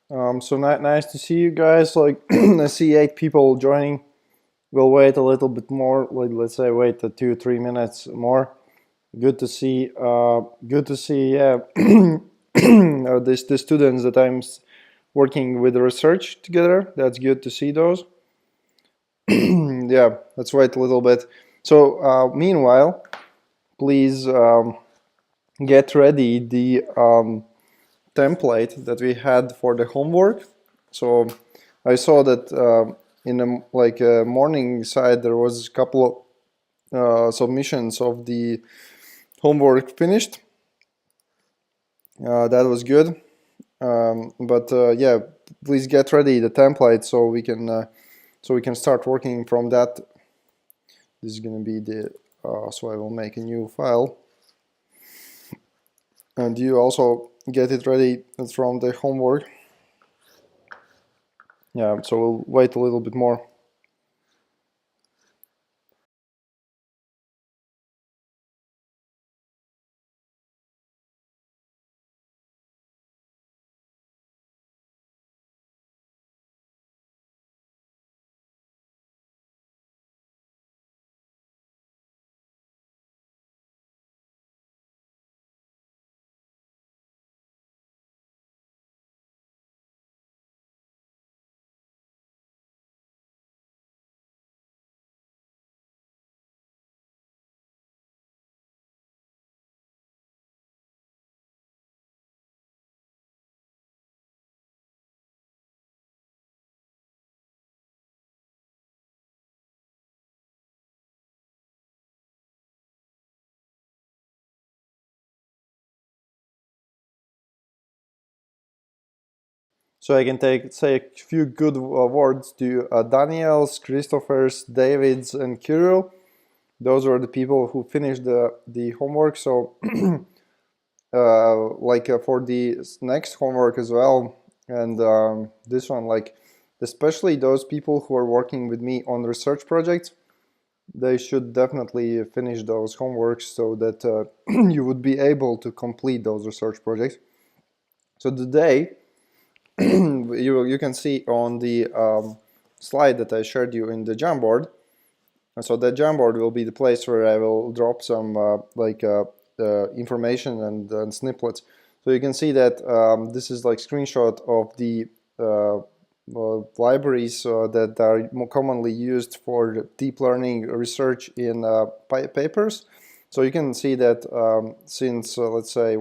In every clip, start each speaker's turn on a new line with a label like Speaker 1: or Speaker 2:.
Speaker 1: So nice to see you guys. Like I see 8 people joining. We'll wait a little bit more. Like let's say wait 2-3 minutes more. Good to see. Good to see. Yeah, the students that I'm working with research together. That's good to see those. Yeah, let's wait a little bit. So meanwhile, please get ready the template that we had for the homework. So I saw that in a morning side there was a couple of submissions of the homework finished. That was good. But yeah, please get ready the template so we can start working from that. This is going to be the so I will make a new file, and you also get it ready from the homework. Yeah, so we'll wait a little bit more. So I can say a few good words to Daniels, Christopher's, David's, and Kirill. Those were the people who finished the homework. So for the next homework as well, and this one, like especially those people who are working with me on research projects, they should definitely finish those homeworks so that you would be able to complete those research projects. So today you can see on the slide that I shared you in the Jamboard. So the Jamboard will be the place where I will drop some information and snippets. So you can see that this is like screenshot of the libraries that are more commonly used for deep learning research in papers. So you can see that since let's say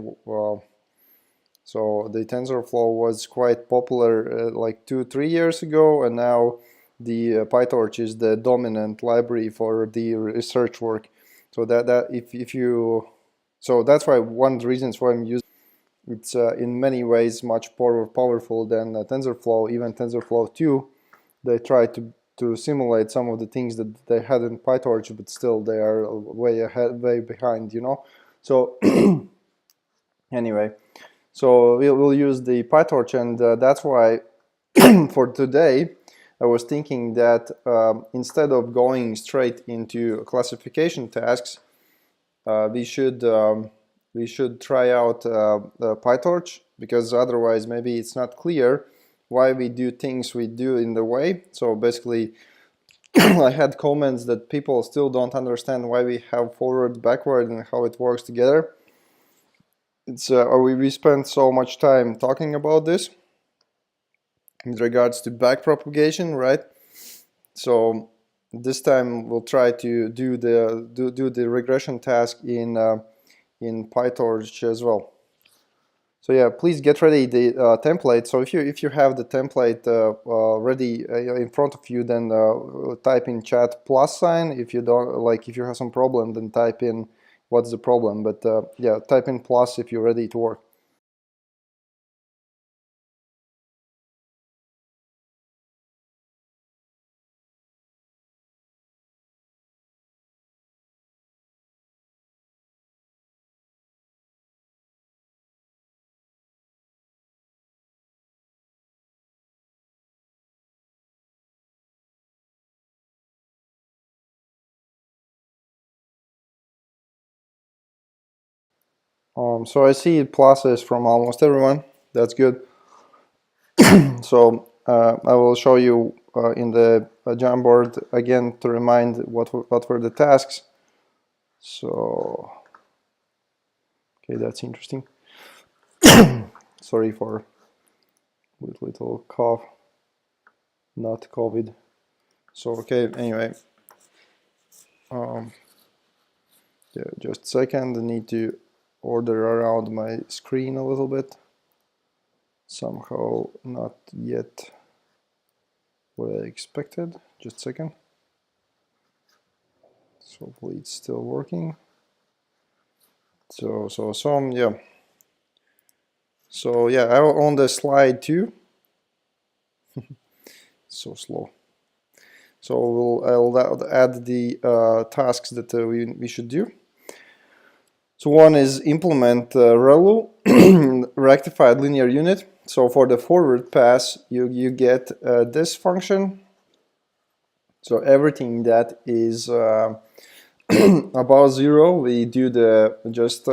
Speaker 1: so the TensorFlow was quite popular like 2-3 years ago, and now the PyTorch is the dominant library for the research work. So that if you so that's why one of the reasons why I'm using it's in many ways much more powerful than TensorFlow. Even TensorFlow 2, they try to simulate some of the things that they had in PyTorch, but still they are way ahead, way behind, you know. So anyway. So we'll use the PyTorch, and that's why for today I was thinking that instead of going straight into classification tasks, we should try out PyTorch, because otherwise maybe it's not clear why we do things we do in the way. So basically I had comments that people still don't understand why we have forward, backward, and how it works together. It's we spent so much time talking about this with regards to backpropagation, right? So this time we'll try to do the regression task in PyTorch as well. So yeah, please get ready the template. So if you have the template ready in front of you, then type in chat plus sign. If you don't, like, if you have some problem, then type in what's the problem. But yeah, type in plus if you're ready to work. So I see pluses from almost everyone. That's good. So I will show you in the Jamboard again to remind what were the tasks. So, okay, that's interesting. Sorry for little cough, not COVID. So, okay, anyway, yeah, just a second. I need to order around my screen a little bit. Somehow not yet what I expected. Just a second. So hopefully it's still working. So yeah. So yeah, I on the slide 2. So slow. So I'll add the tasks that we should do. So one is implement ReLU, rectified linear unit. So for the forward pass, you get this function. So everything that is above 0, we do the just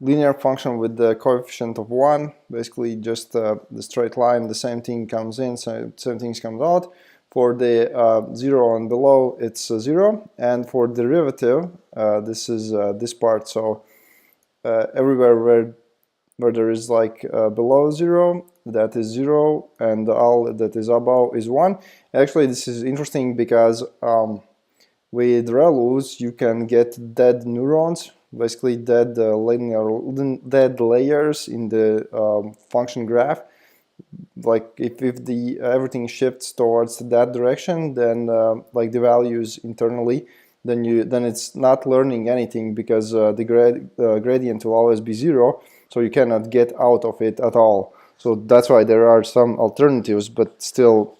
Speaker 1: linear function with the coefficient of 1. Basically just the straight line, the same thing comes in, same things comes out. For the 0 and below, it's 0, and for derivative, this is this part. So everywhere where there is like below 0, that is 0, and all that is above is 1. Actually, this is interesting because with ReLUs you can get dead neurons, basically dead dead layers in the function graph. Like if the everything shifts towards that direction, then like the values internally, then it's not learning anything, because the gradient will always be 0, so you cannot get out of it at all. So that's why there are some alternatives, but still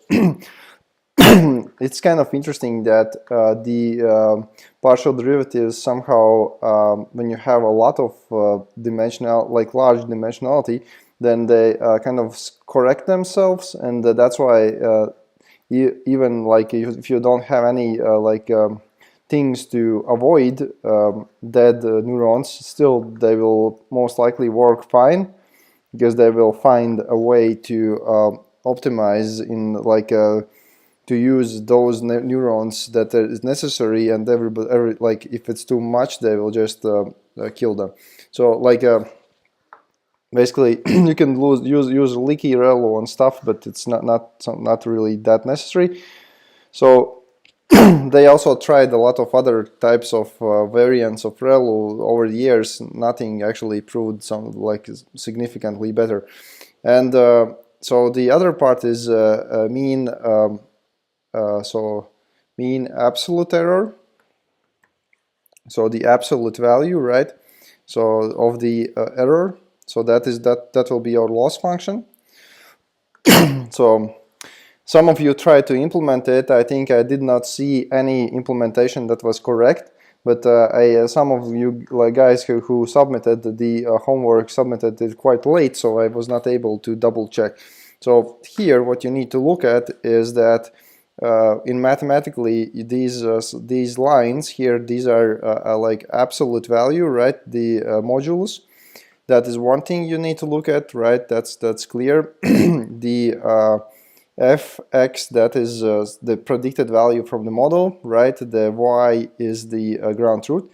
Speaker 1: it's kind of interesting that the partial derivatives somehow, when you have a lot of large dimensionality, then they kind of correct themselves, and that's why even like if you don't have any things to avoid dead neurons, still they will most likely work fine, because they will find a way to optimize in to use those neurons that is necessary, and like if it's too much, they will just kill them. So basically you can use leaky ReLU and stuff, but it's not really that necessary. So they also tried a lot of other types of variants of ReLU over the years. Nothing actually proved some significantly better. And so the other part is mean absolute error. So the absolute value, right? So of the error. So that will be our loss function. So some of you tried to implement it. I think I did not see any implementation that was correct, but some of you guys who submitted the homework submitted it quite late, so I was not able to double check. So here what you need to look at is that in mathematically these lines here, these are like absolute value, right? The modulus. That is one thing you need to look at, right? That's clear. The fx, that is the predicted value from the model, right? The y is the ground truth.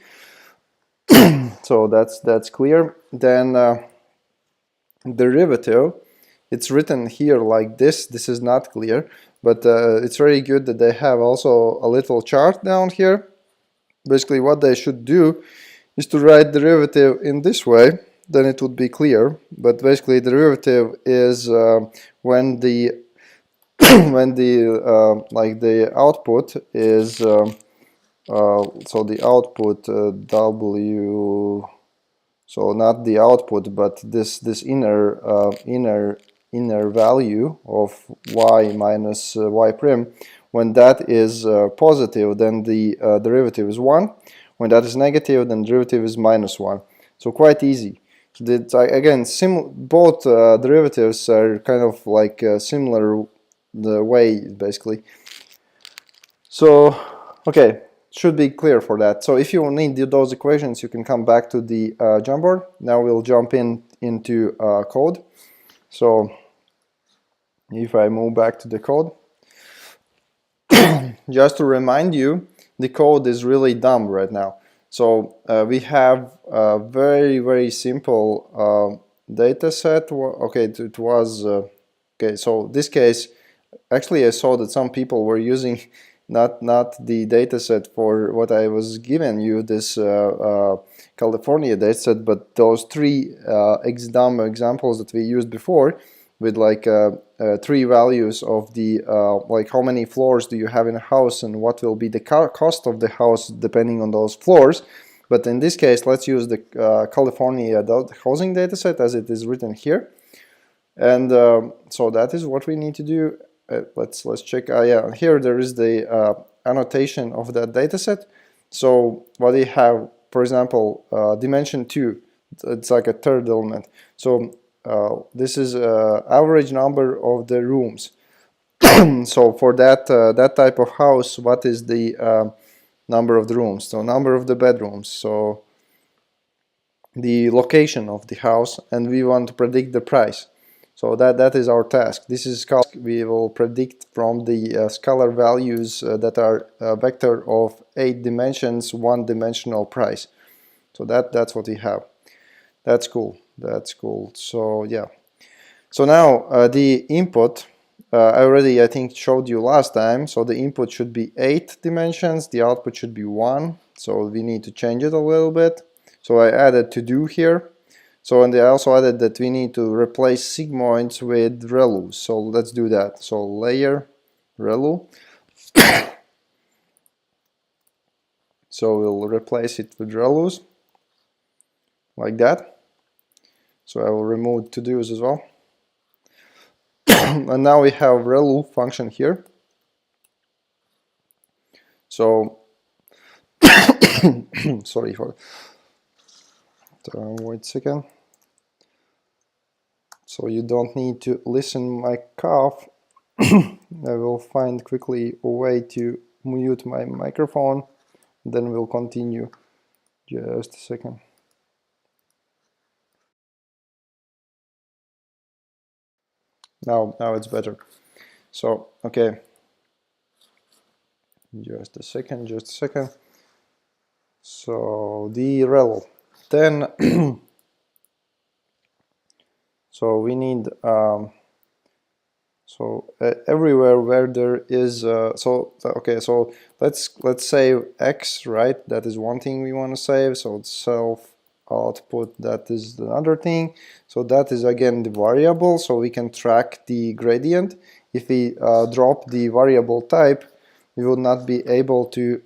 Speaker 1: So that's clear. Then derivative, it's written here like this. This is not clear, but it's very good that they have also a little chart down here. Basically what they should do is to write derivative in this way, then it would be clear. But basically derivative is when the when the output is so the output w, so not the output, but this inner value of y minus y prime, when that is positive, then the derivative is 1. When that is negative, then derivative is -1. So quite easy. Again, both derivatives are kind of like similar the way, basically. So okay, should be clear for that. So if you need those equations, you can come back to the Jamboard. Now we'll jump into code. So if I move back to the code, just to remind you, the code is really dumb right now. So we have a very simple data set. Okay, it was okay. So this case, actually, I saw that some people were using not the dataset for what I was giving you, this California dataset, but those three dumb examples that we used before, with like 3 values of the like how many floors do you have in a house and what will be the cost of the house depending on those floors. But in this case, let's use the California adult housing dataset as it is written here. And so that is what we need to do. Let's check. Yeah, here there is the annotation of that dataset. So what we have, for example, dimension 2, it's like a third element. So this is average number of the rooms. So for that that type of house, what is the number of the rooms? So number of the bedrooms. So the location of the house, and we want to predict the price. So that is our task. This is we will predict from the scalar values that are a vector of 8 dimensions, 1-dimensional price. So that's what we have. That's cool. That's cool. So yeah. So now the input I already, I think, showed you last time. So the input should be 8 dimensions. The output should be 1. So we need to change it a little bit. So I added to do here. So, and I also added that we need to replace sigmoids with relus. So let's do that. So layer relu. So we'll replace it with relus like that. So I will remove to-dos as well. And now we have relu function here. So sorry for wait a second. So you don't need to listen my cough. I will find quickly a way to mute my microphone, then we'll continue. Just a second. Now it's better. So okay, just a second. So the rel, then so we need everywhere where there is okay, so let's save x, right? That is one thing we want to save. So it's self output, that is another thing. So that is again the variable, so we can track the gradient. If we drop the variable type, we will not be able to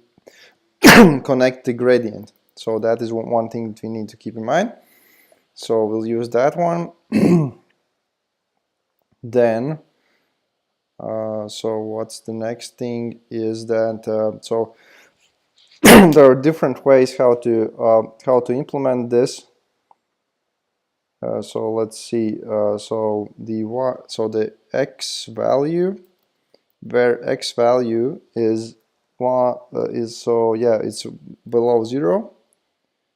Speaker 1: connect the gradient. So that is one thing that we need to keep in mind. So we'll use that one. Then so what's the next thing is that so there are different ways how to implement this. So let's see. So the x value, where x value is so yeah, it's below 0.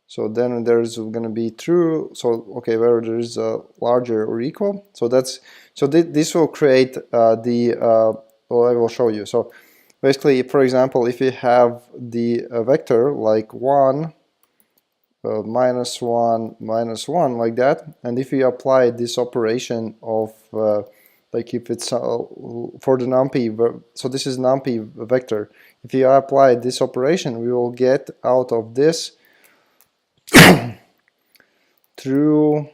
Speaker 1: So then there's going to be true. So okay, where there is a larger or equal. So that's this will create well, I will show you. So basically, for example, if you have the vector like 1, -1, -1 like that, and if you apply this operation of like if it's for the Numpy, so this is Numpy vector. If you apply this operation, we will get out of this true,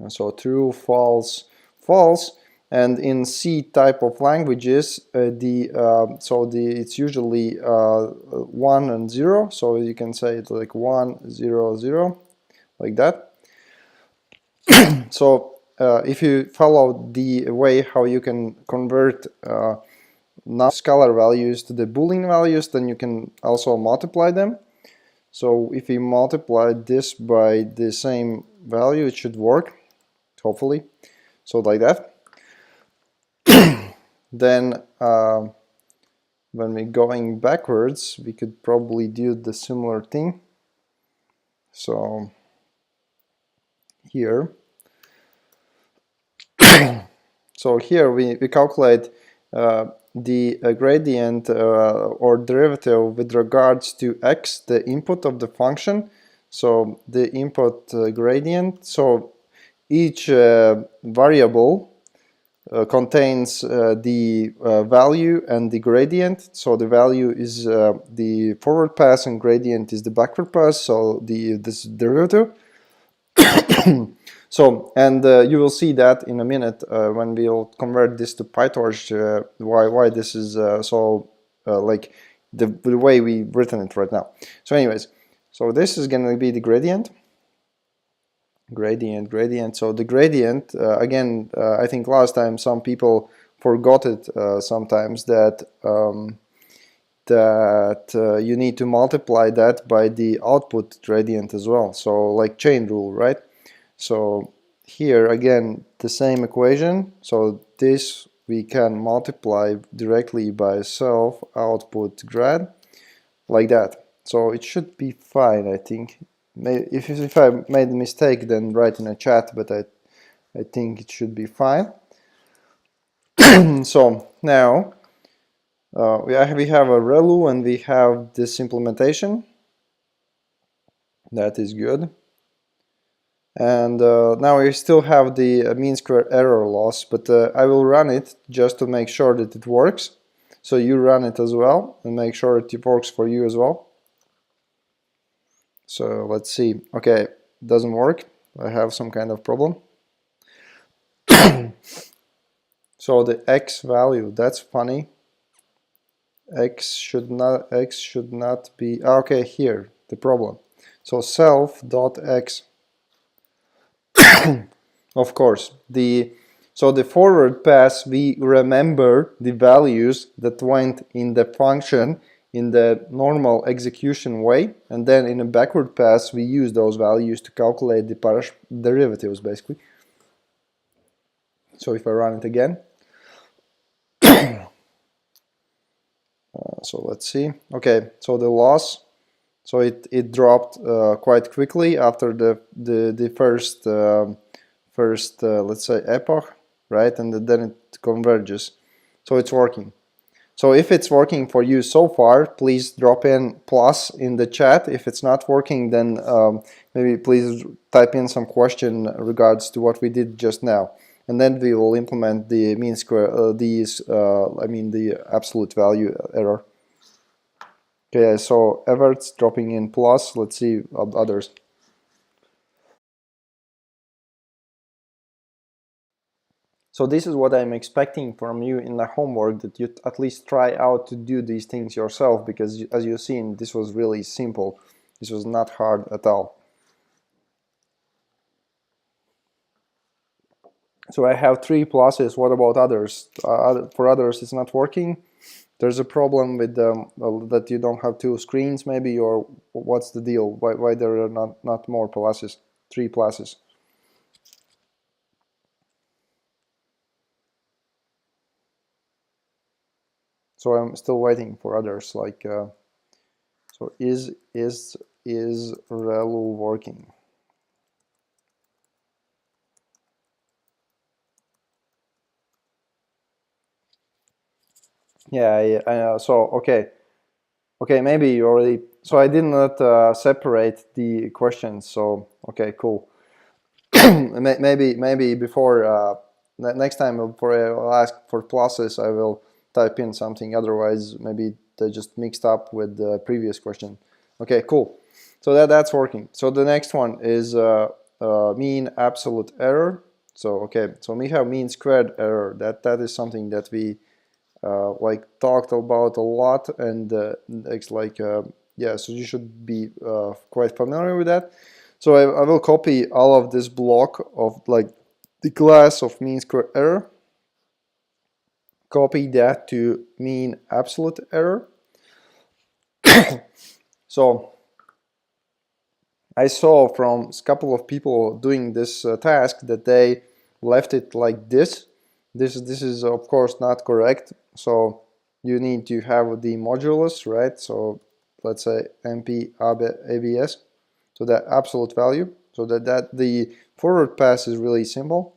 Speaker 1: so true, false, false. And in C type of languages, it's usually 1 and 0. So you can say it like 1, 0, 0, like that. So if you follow the way how you can convert scalar values to the Boolean values, then you can also multiply them. So if we multiply this by the same value, it should work, hopefully. So like that. Then when we're going backwards, we could probably do the similar thing. So here, so here we calculate the gradient or derivative with regards to x, the input of the function. So the input gradient. So each variable contains the value and the gradient. So the value is the forward pass and gradient is the backward pass. So this derivative. So, and you will see that in a minute when we'll convert this to PyTorch, why this is so like the way we've written it right now. So anyways, so this is going to be the gradient. So the gradient, again, I think last time some people forgot it sometimes that you need to multiply that by the output gradient as well. So like chain rule, right? So here again the same equation. So this we can multiply directly by self output grad like that. So it should be fine, I think. If I made a mistake, then write in a chat, but I think it should be fine. So now we have a ReLU and we have this implementation. That is good. And now we still have the mean square error loss, but I will run it just to make sure that it works. So you run it as well and make sure it works for you as well. So let's see. Okay, doesn't work. I have some kind of problem. So the x value, that's funny. X should not be okay. Here the problem. So self.x. Of course, so the forward pass, we remember the values that went in the function in the normal execution way, and then in a backward pass we use those values to calculate the derivatives basically. So if I run it again, so let's see. Okay, so the loss, so it dropped quite quickly after the first let's say epoch, right? And then it converges. So it's working. So if it's working for you so far, please drop in plus in the chat. If it's not working, then maybe please type in some question regards to what we did just now. And then we will implement the mean square, I mean the absolute value error. Okay, so Evert's dropping in plus. Let's see others. So this is what I'm expecting from you in the homework, that you at least try out to do these things yourself, because as you've seen, this was really simple. This was not hard at all. So I have 3 pluses. What about others? For others, it's not working. There's a problem with that you don't have 2 screens, maybe, or what's the deal? Why there are not more pluses? 3 pluses. So I'm still waiting for others. Like, so is ReLU working? Yeah, so okay, maybe you already. So I did not separate the questions. So okay, cool. maybe before next time before I'll ask for pluses, I will type in something. Otherwise, maybe they just mixed up with the previous question. Okay, cool. So that's working. So the next one is mean absolute error. So okay, so we have mean squared error. That is something that we like talked about a lot, and it's like yeah, so you should be quite familiar with that. So I will copy all of this block of like the class of mean square error, copy that to mean absolute error. So I saw from a couple of people doing this task that they left it like this. This is of course not correct. So you need to have the modulus, right? So let's say MP ABS, so that absolute value, so that the forward pass is really simple.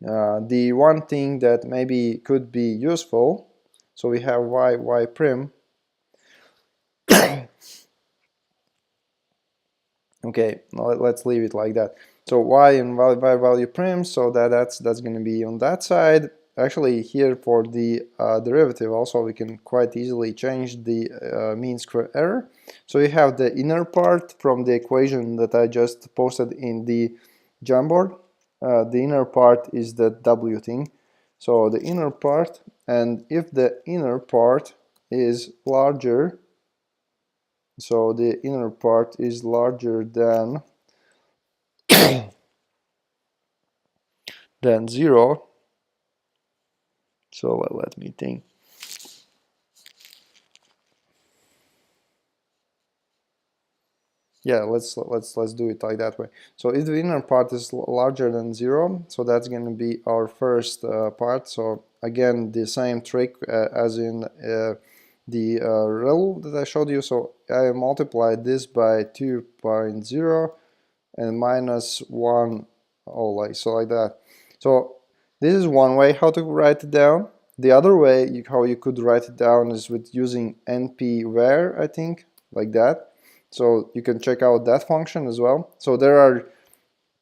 Speaker 1: The one thing that maybe could be useful, so we have y prim. Okay, let's leave it like that. So y and y value prim, so that's going to be on that side. Actually, here for the derivative also we can quite easily change the mean square error. So we have the inner part from the equation that I just posted in the Jamboard. The inner part is the W thing. So the inner part, and if the inner part is larger, so the inner part is larger than 0. So let me think. Yeah, let's do it like that way. So if the inner part is larger than 0, so that's going to be our first part. So again, the same trick as in the rel that I showed you. So I multiplied this by 2.0 and minus 1, like that. So this is one way how to write it down. The other way how you could write it down is with using np_var, I think, like that. So you can check out that function as well. So there are,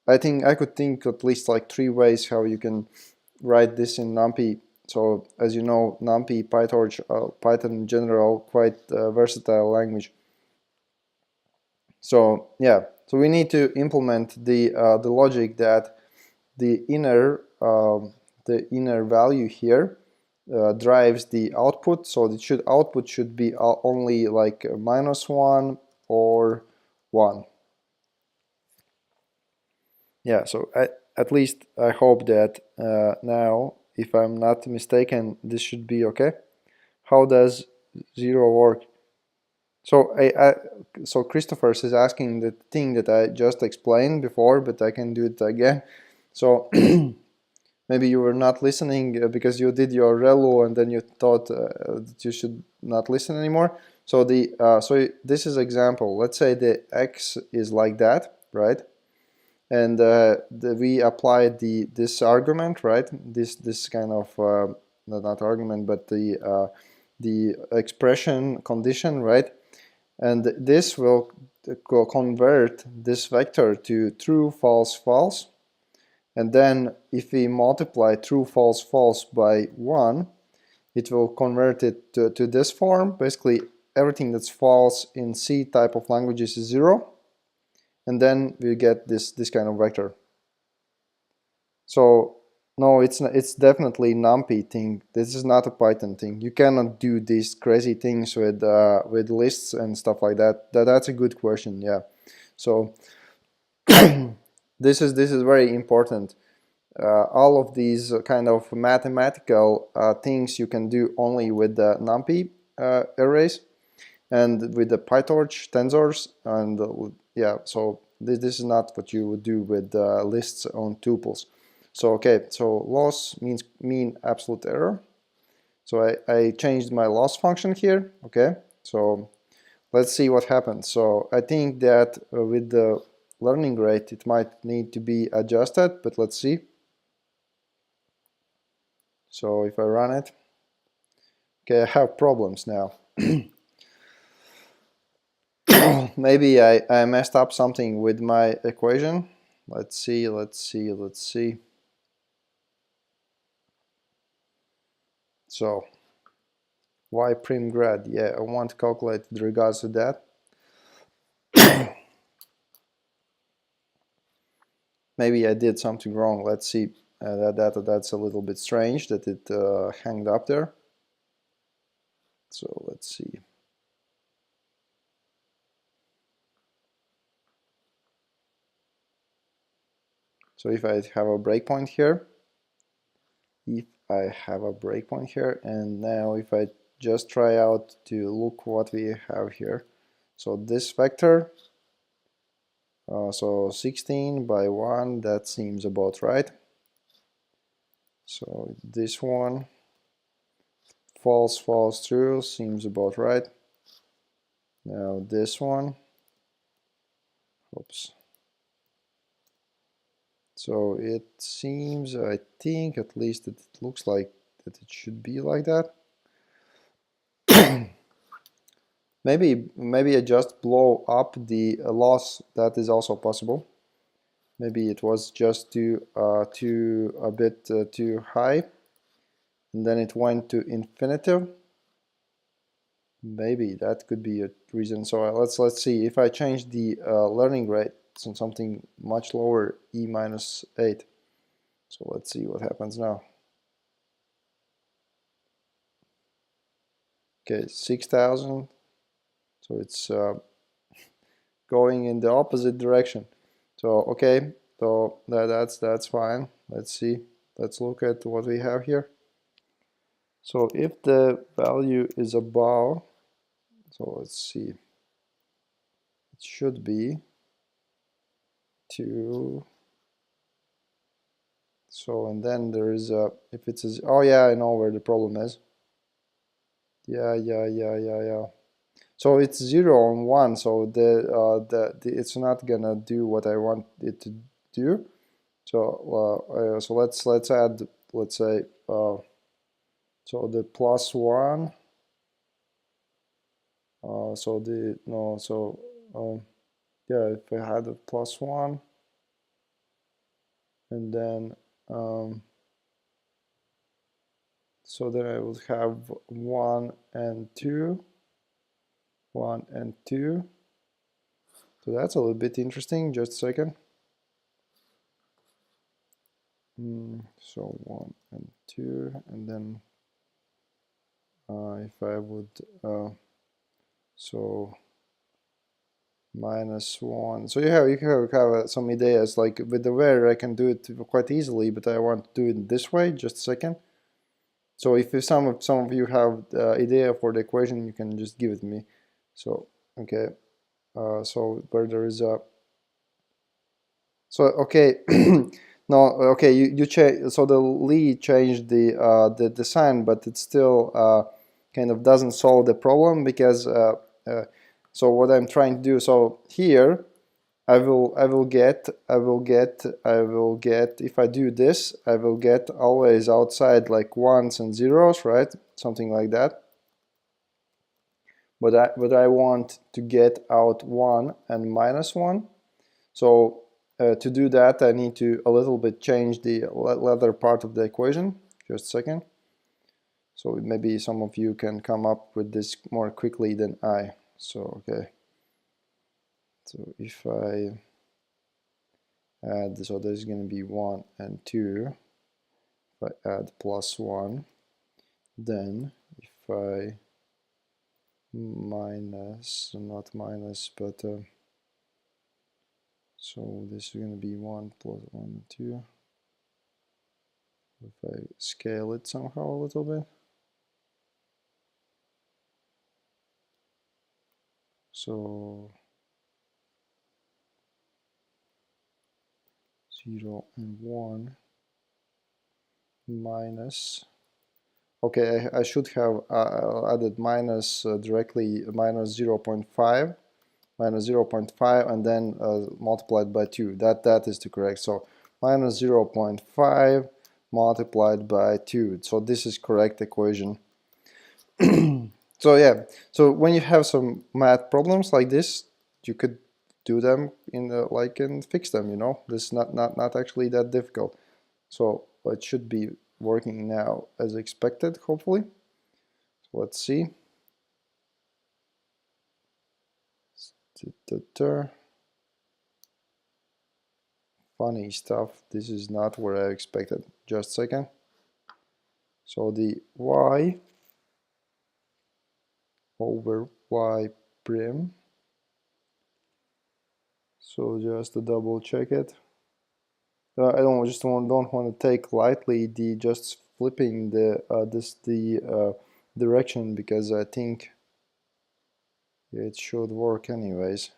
Speaker 1: I think I could think at least like 3 ways how you can write this in Numpy. So as you know, Numpy, PyTorch, Python in general, quite versatile language. So yeah, so we need to implement the logic that the inner value here drives the output. So the output should be only like -1 or 1. Yeah, so at least I hope that now, if I'm not mistaken, this should be okay. How does 0 work? So so Christopher is asking the thing that I just explained before, but I can do it again. So maybe you were not listening because you did your relu and then you thought that you should not listen anymore. So so this is example. Let's say the x is like that, right? And we applied this argument, right? This kind of not argument, but the expression condition, right? And this will convert this vector to true, false, false. And then if we multiply true, false, false by 1, it will convert it to this form. Basically, everything that's false in C type of languages is 0. And then we get this kind of vector. So no, it's not, it's definitely Numpy thing. This is not a Python thing. You cannot do these crazy things with lists and stuff like that. That's a good question. Yeah. So this is very important. All of these kind of mathematical things you can do only with the Numpy arrays and with the PyTorch tensors, and yeah, so this is not what you would do with lists on tuples. So okay, so loss means mean absolute error. So I changed my loss function here. Okay, so let's see what happens. So I think that with the learning rate it might need to be adjusted, but let's see. So if I run it, okay, I have problems now. Maybe I messed up something with my equation. Let's see. So y prim grad, yeah, I want to calculate with regards to that. Maybe I did something wrong. Let's see. That's a little bit strange that it hanged up there. So let's see. So if I have a breakpoint here, and now if I just try out to look what we have here. So this vector, so 16 by 1, that seems about right. So this one, false, false, true seems about right. Now this one, oops. So it seems, I think at least it looks like that it should be like that. Maybe I just blow up the loss. That is also possible. Maybe it was just too a bit too high, and then it went to infinitive. Maybe that could be a reason. So let's see if I change the learning rate to something much lower, e minus 8. So let's see what happens now. Okay, 6,000. So it's going in the opposite direction. So okay, so that's fine. Let's see. Let's look at what we have here. So if the value is above, so let's see. It should be 2. So and then there is a, if it says, oh yeah, I know where the problem is. Yeah. So it's 0 and 1. So the it's not gonna do what I want it to do. So so let's add, let's say so the +1. So the no, so yeah, if I had a +1, and then so then I would have 1 and 2, 1 and 2. So that's a little bit interesting. Just a second. So 1 and 2, and then if I would so -1. So you have some ideas, like with the where I can do it quite easily, but I want to do it this way. Just a second. So if some of you have the idea for the equation, you can just give it to me. So okay, so where there is a, so okay, no, okay, you change, so the lead changed the sign, but it still kind of doesn't solve the problem, because so what I'm trying to do, so here I will get if I do this, I will get always outside like ones and zeros, right? Something like that. But I want to get out 1 and -1. So to do that, I need to a little bit change the latter part of the equation. Just a second. So maybe some of you can come up with this more quickly than I. So okay. So if I add, so there's going to be 1 and 2. If I add +1, then if I minus, not minus, but so this is going to be 1 + 1 and 2. If I scale it somehow a little bit, so 0 and 1 minus, okay, I should have added minus directly, minus 0.5, and then multiplied by 2. That is the correct. So minus 0.5 multiplied by 2. So this is correct equation. So yeah, so when you have some math problems like this, you could do them in the, like, and fix them, you know. This is not actually that difficult. So it should be working now as expected, hopefully. So let's see. Funny stuff. This is not what I expected. Just a second. So the y over y prim. So just to double check it. I don't want to take lightly the just flipping the direction, because I think it should work anyways.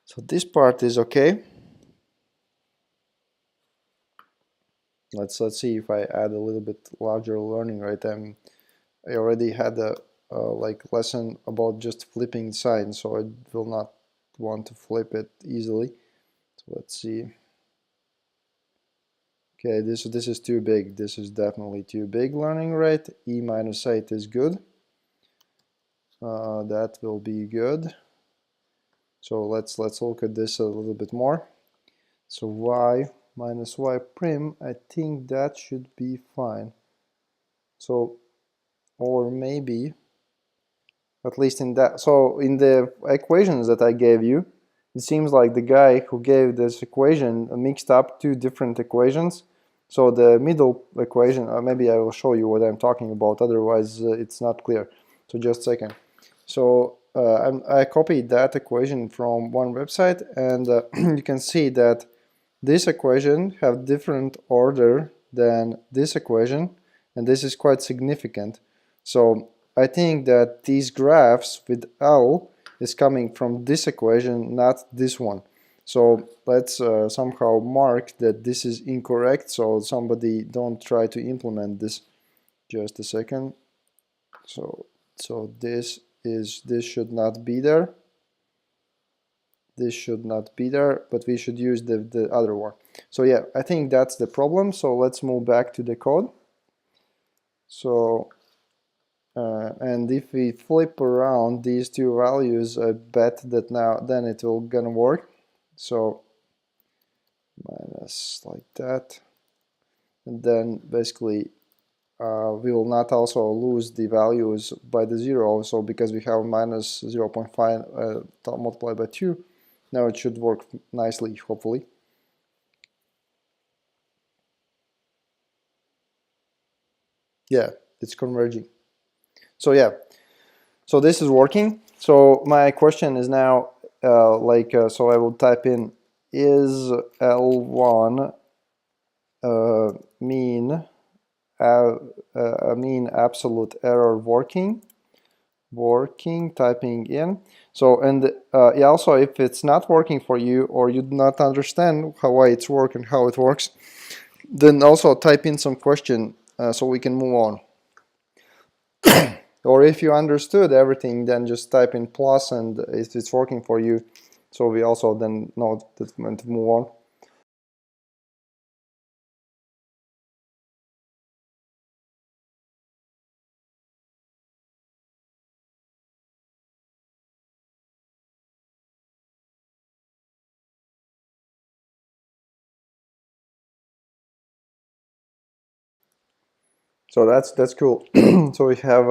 Speaker 1: So this part is okay. Let's see if I add a little bit larger learning rate. I already had a like lesson about just flipping signs, so I will not want to flip it easily. So let's see. Okay, this is too big. This is definitely too big learning rate. E-8 is good. That will be good. So let's look at this a little bit more. So y minus y prime, I think that should be fine. So, or maybe, at least in that, so in the equations that I gave you, it seems like the guy who gave this equation mixed up two different equations. So the middle equation, maybe I will show you what I'm talking about, otherwise it's not clear. So just a second. So I copied that equation from one website, and you can see that this equation have different order than this equation, and this is quite significant. So I think that these graphs with L is coming from this equation, not this one. So let's somehow mark that this is incorrect, so somebody don't try to implement this. Just a second. So this should not be there. This should not be there, but we should use the other one. So yeah, I think that's the problem. So let's move back to the code. So and if we flip around these two values, I bet that now then it will gonna work. So minus like that, and then basically we will not also lose the values by the 0. So because we have minus 0.5 multiplied by 2, now it should work nicely, hopefully. Yeah, it's converging. So yeah, so this is working. So my question is now so I will type in, is L1 mean absolute error working, typing in. So, and also if it's not working for you, or you do not understand why it's working, how it works, then also type in some question so we can move on. Or if you understood everything, then just type in plus, and if it's working for you, so we also then know that when to move on. So that's cool. So we have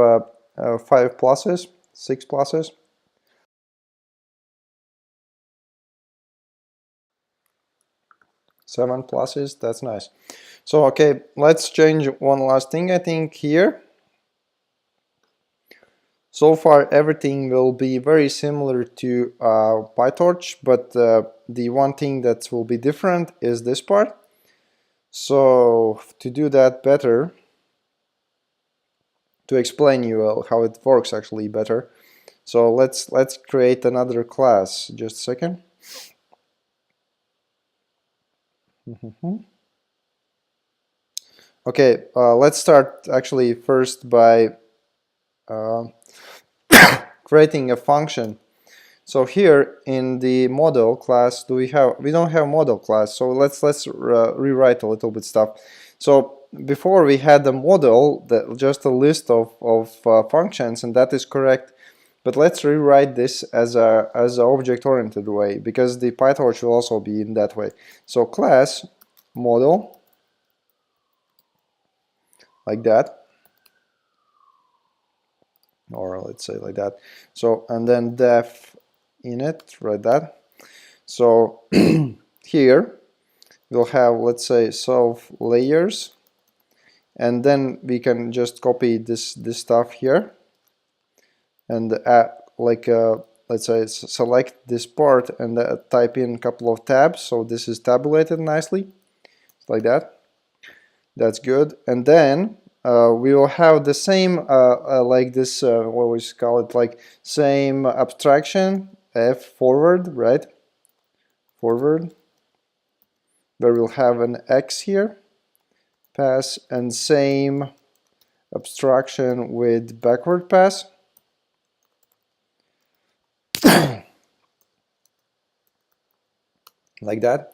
Speaker 1: 5 pluses, 6 pluses. Seven pluses, that's nice. So okay, let's change one last thing I think here. So far everything will be very similar to PyTorch, but the one thing that will be different is this part. So to do that better, to explain you how it works actually better, so let's create another class. Just a second. Okay, let's start actually first by creating a function. So here in the model class, we don't have model class, so let's rewrite a little bit stuff. So before we had the model, just a list of functions, and that is correct. But let's rewrite this as a object-oriented way, because the PyTorch will also be in that way. So class model, like that, or let's say like that. So and then def init, right that. So here we'll have, let's say, self layers, and then we can just copy this stuff here and add, like let's say select this part and type in a couple of tabs, so this is tabulated nicely like that. That's good. And then we will have the same like this what we call it, like same abstraction f forward, right, forward, where we'll have an x here, pass, and same abstraction with backward pass. Like that.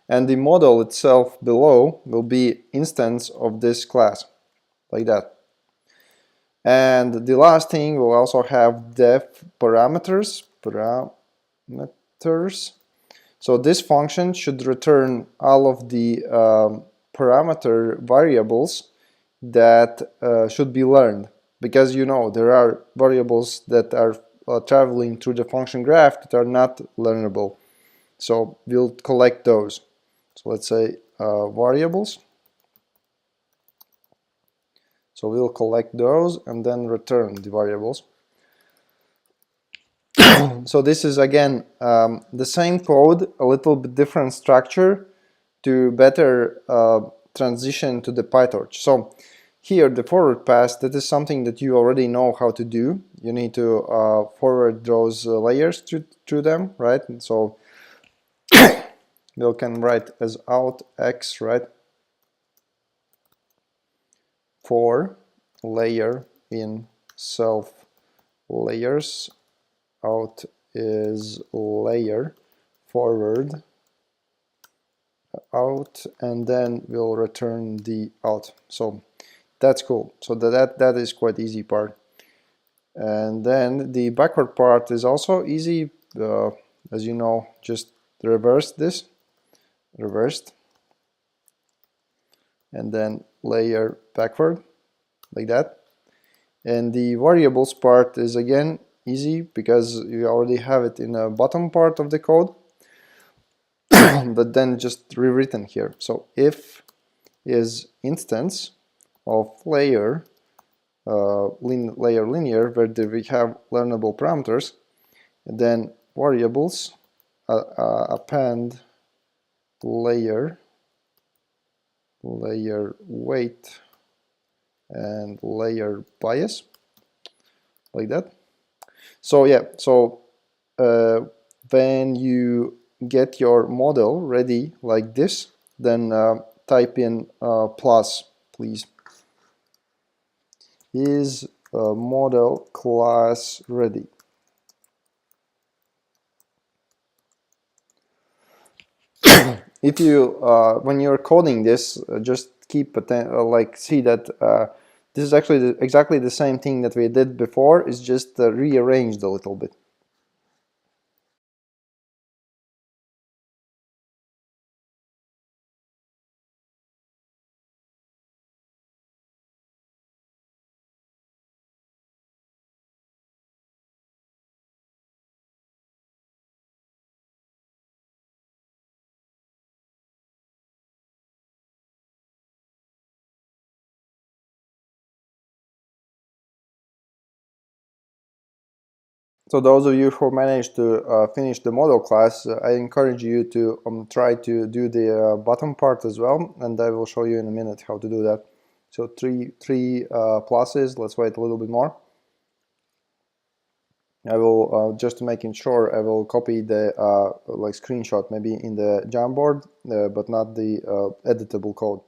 Speaker 1: And the model itself below will be instance of this class, like that. And the last thing, we'll also have def parameters. So this function should return all of the parameter variables that should be learned, because you know there are variables that are traveling through the function graph that are not learnable. So we'll collect those. So let's say variables. So we'll collect those and then return the variables. So this is again the same code, a little bit different structure to better transition to the PyTorch. So here the forward pass, that is something that you already know how to do. You need to forward those layers through them, right? And so we can write as out x, right? For layer in self layers, out is layer, forward out, and then we'll return the out. So that's cool. So that is quite easy part. And then the backward part is also easy. As you know, just reverse this, reversed, and then layer backward, like that. And the variables part is again easy because you already have it in the bottom part of the code, but then just rewritten here. So if is instance of layer layer linear, where we have learnable parameters, and then variables append layer weight and layer bias, like that. So yeah, so when you get your model ready like this, then type in plus, please. Is model class ready? If you when you're coding this, just keep like see that this is actually exactly the same thing that we did before. It's just rearranged a little bit. So those of you who managed to finish the model class, I encourage you to try to do the bottom part as well, and I will show you in a minute how to do that. So three pluses. Let's wait a little bit more. I will just making sure I will copy the like screenshot maybe in the Jamboard, but not the editable code.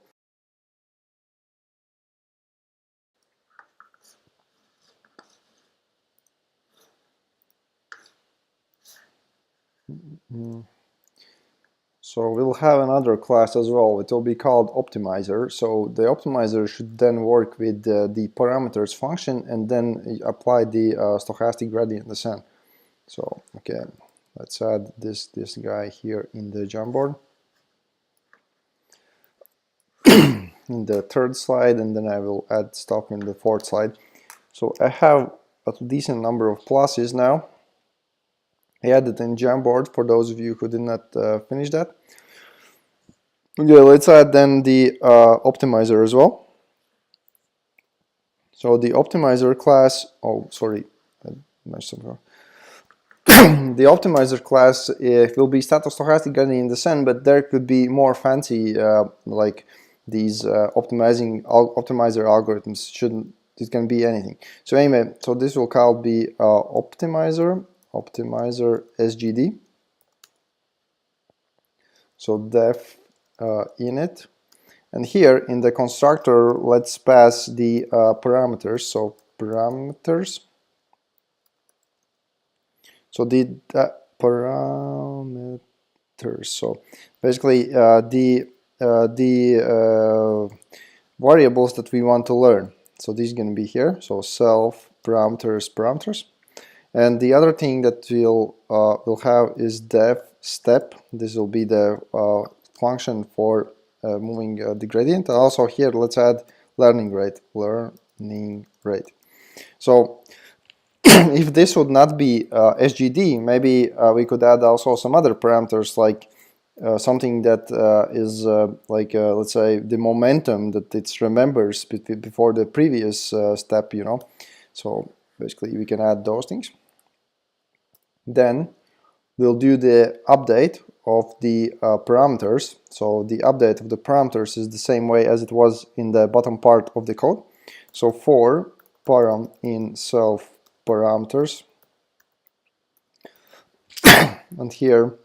Speaker 1: So we'll have another class as well. It will be called optimizer. So the optimizer should then work with the parameters function and then apply the stochastic gradient descent. So okay, let's add this guy here in the Jamboard in the third slide, and then I will add stuff in the fourth slide. So I have a decent number of pluses now. I added in Jamboard for those of you who did not finish that. Okay, let's add then the optimizer as well. So the optimizer class, oh sorry, the optimizer class will be stochastic gradient descent, but there could be more fancy like these optimizer algorithms. It can be anything. So anyway, so this will called be optimizer SGD. So def init, and here in the constructor let's pass the parameters. So parameters. So the parameters. So basically the variables that we want to learn. So this is going to be here. So self parameters. And the other thing that we'll have is def step. This will be the function for moving the gradient. And also here let's add learning rate. So if this would not be SGD, maybe we could add also some other parameters, like something that is like let's say the momentum that it remembers before the previous step, you know. So basically we can add those things. Then we'll do the update of the parameters. So the update of the parameters is the same way as it was in the bottom part of the code. So for param in self parameters, and here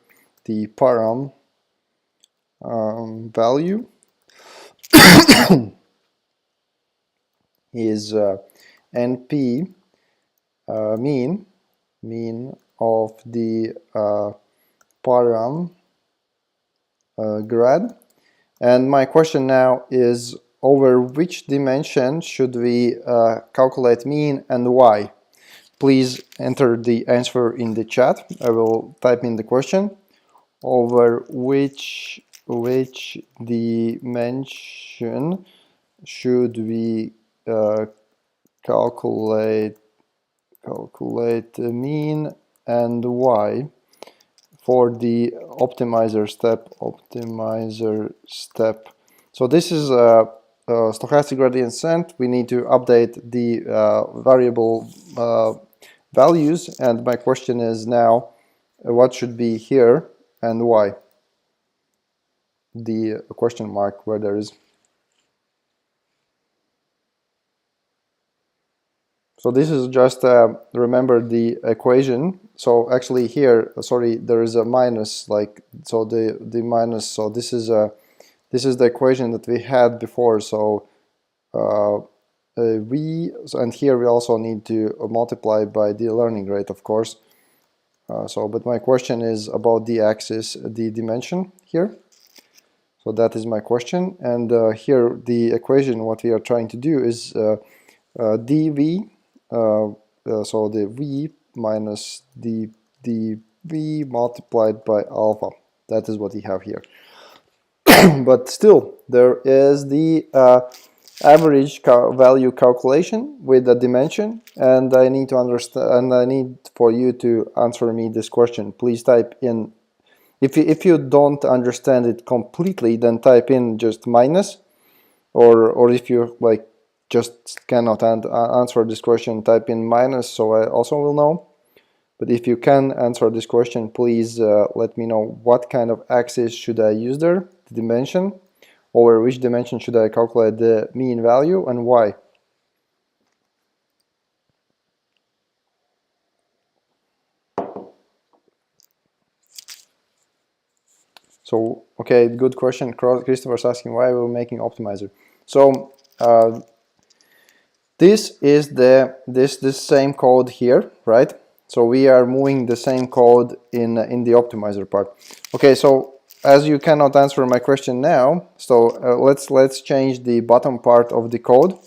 Speaker 1: the param value is np mean of the param grad. And my question now is, over which dimension should we calculate mean and why? Please enter the answer in the chat. I will type in the question. Over which dimension should we calculate mean and why for the optimizer step. So this is a stochastic gradient descent. We need to update the variable values, and my question is now what should be here and why. The question mark where there is. So this is just remember the equation. So actually here, sorry, there is a minus, like, so the minus. So this is the equation that we had before. So and here we also need to multiply by the learning rate, of course. But my question is about the axis, the dimension here. So that is my question, and here the equation, what we are trying to do is dv. So the v minus the v multiplied by alpha. That is what we have here. But still, there is the average value calculation with the dimension, and I need to understand, and I need for you to answer me this question. Please type in, if you don't understand it completely, then type in just minus, or if you like just cannot answer this question, type in minus, so I also will know. But if you can answer this question, please let me know what kind of axis should I use there, the dimension, over which dimension should I calculate the mean value, and why. So, okay, good question. Christopher's asking why we're making optimizer. So this is this same code here, right? So we are moving the same code in the optimizer part. Okay, so as you cannot answer my question now, so let's change the bottom part of the code.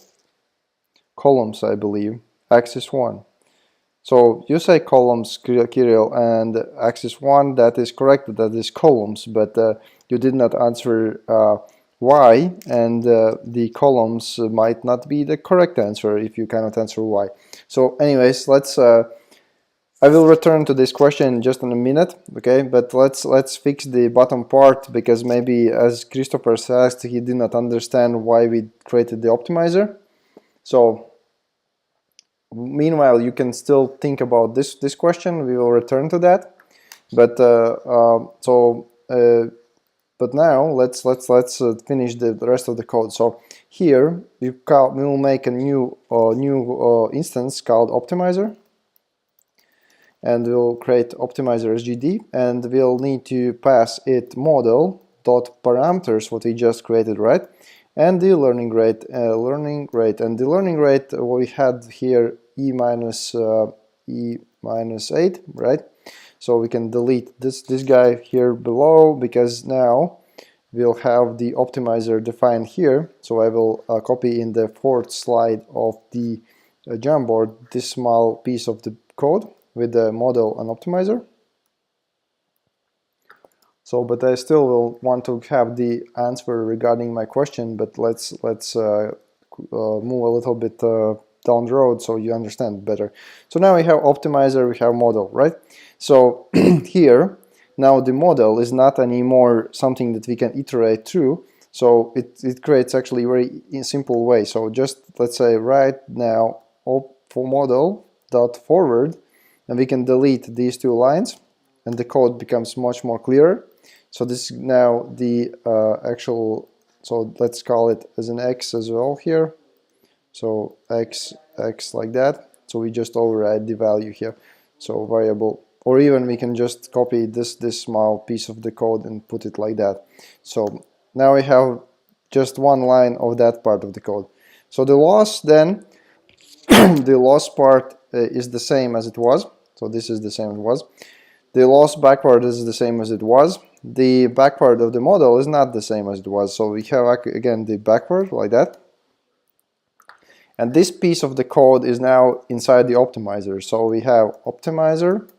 Speaker 1: Columns, I believe, axis 1. So you say columns, Kirill, and axis 1, that is correct, that is columns, but you did not answer why, and the columns might not be the correct answer if you cannot answer why. So anyways, let's I will return to this question just in a minute, okay? But let's fix the bottom part, because maybe, as Christopher asked, he did not understand why we created the optimizer. So meanwhile, you can still think about this question. We will return to that. But but now let's finish the rest of the code. So here we will make a new instance called optimizer, and we'll create optimizer SGD, and we'll need to pass it model dot parameters what we just created, right? And the learning rate, and the learning rate we had here e minus 8, right? So we can delete this guy here below, because now we'll have the optimizer defined here. So I will copy in the fourth slide of the Jamboard this small piece of the code with the model and optimizer. So, but I still will want to have the answer regarding my question, but let's move a little bit down the road so you understand better. So now we have optimizer, we have model, right? So here, now the model is not anymore something that we can iterate through. So it creates actually a very simple way. So just let's say right now for model dot forward, and we can delete these two lines, and the code becomes much more clearer. So this is now the actual, so let's call it as an X as well here. So X like that. So we just override the value here. So variable, or even we can just copy this small piece of the code and put it like that. So now we have just one line of that part of the code. So the loss then, the loss part is the same as it was. So this is the same as it was. The loss backward is the same as it was. The backward of the model is not the same as it was. So we have again the backward like that. And this piece of the code is now inside the optimizer. So we have optimizer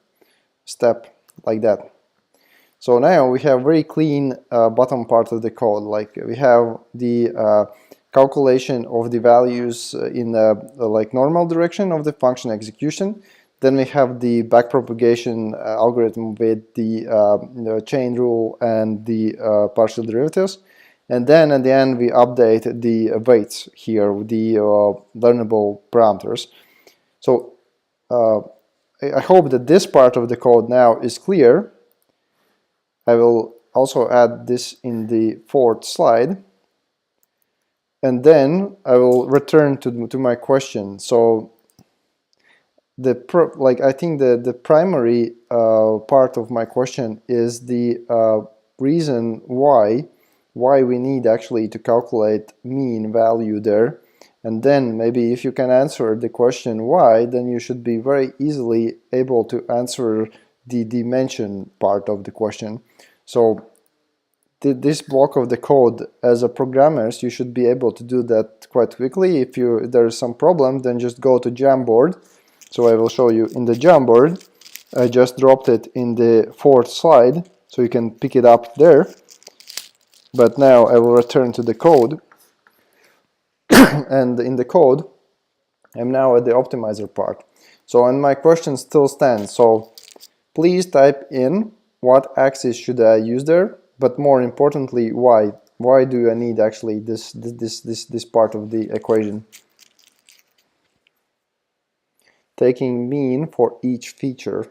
Speaker 1: step like that. So now we have very clean bottom part of the code. Like we have the calculation of the values in the like normal direction of the function execution. Then we have the backpropagation algorithm with the chain rule and the partial derivatives. And then at the end we update the weights here with the learnable parameters. So I hope that this part of the code now is clear. I will also add this in the fourth slide. And then I will return to my question. So I think the primary part of my question is the reason why we need actually to calculate mean value there. And then maybe if you can answer the question why, then you should be very easily able to answer the dimension part of the question. So this block of the code, as a programmers, you should be able to do that quite quickly. If there is some problem, then just go to Jamboard. So I will show you in the Jamboard. I just dropped it in the fourth slide, so you can pick it up there. But now I will return to the code. And in the code, I'm now at the optimizer part. So, and my question still stands. So please type in what axis should I use there, but more importantly, why? Why do I need actually this part of the equation? Taking mean for each feature.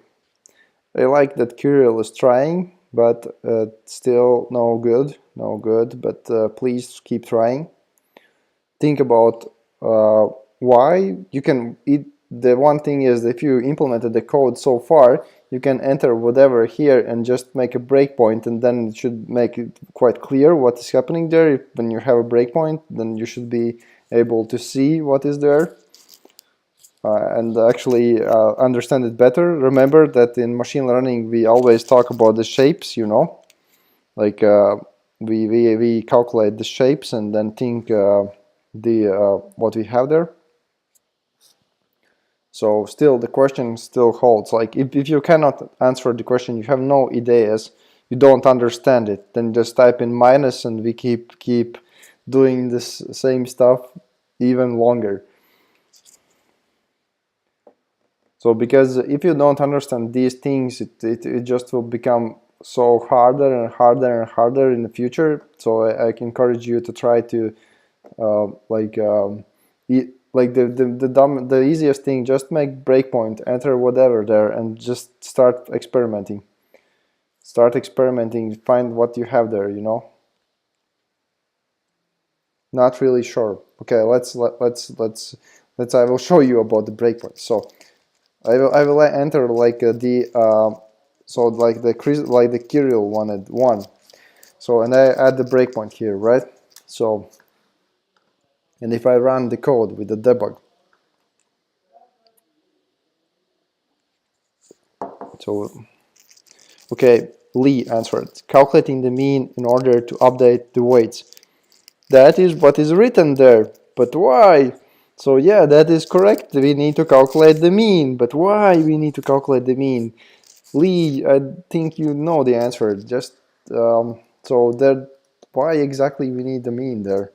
Speaker 1: I like that Kirill is trying, but still no good, but please keep trying. Think about why. You can, the one thing is, if you implemented the code so far, you can enter whatever here and just make a breakpoint, and then it should make it quite clear what is happening there. When you have a breakpoint, then you should be able to see what is there. And actually understand it better. Remember that in machine learning we always talk about the shapes, you know, like we calculate the shapes and then think what we have there. So still the question still holds. Like if you cannot answer the question, you have no ideas, you don't understand it, then just type in minus and we keep doing this same stuff even longer. So because if you don't understand these things, it just will become so harder and harder and harder in the future. So I encourage you to try to the easiest thing, just make breakpoint, enter whatever there, and just start experimenting. Start experimenting, find what you have there, you know. Not really sure. Okay, let's I will show you about the breakpoint. So I will enter like the Kirill wanted one. So, and I add the breakpoint here, right? So, and if I run the code with the debug, so, okay, Lee answered, calculating the mean in order to update the weights. That is what is written there, but why? So yeah, that is correct. We need to calculate the mean, but why we need to calculate the mean? Lee, I think you know the answer. Just so that why exactly we need the mean there?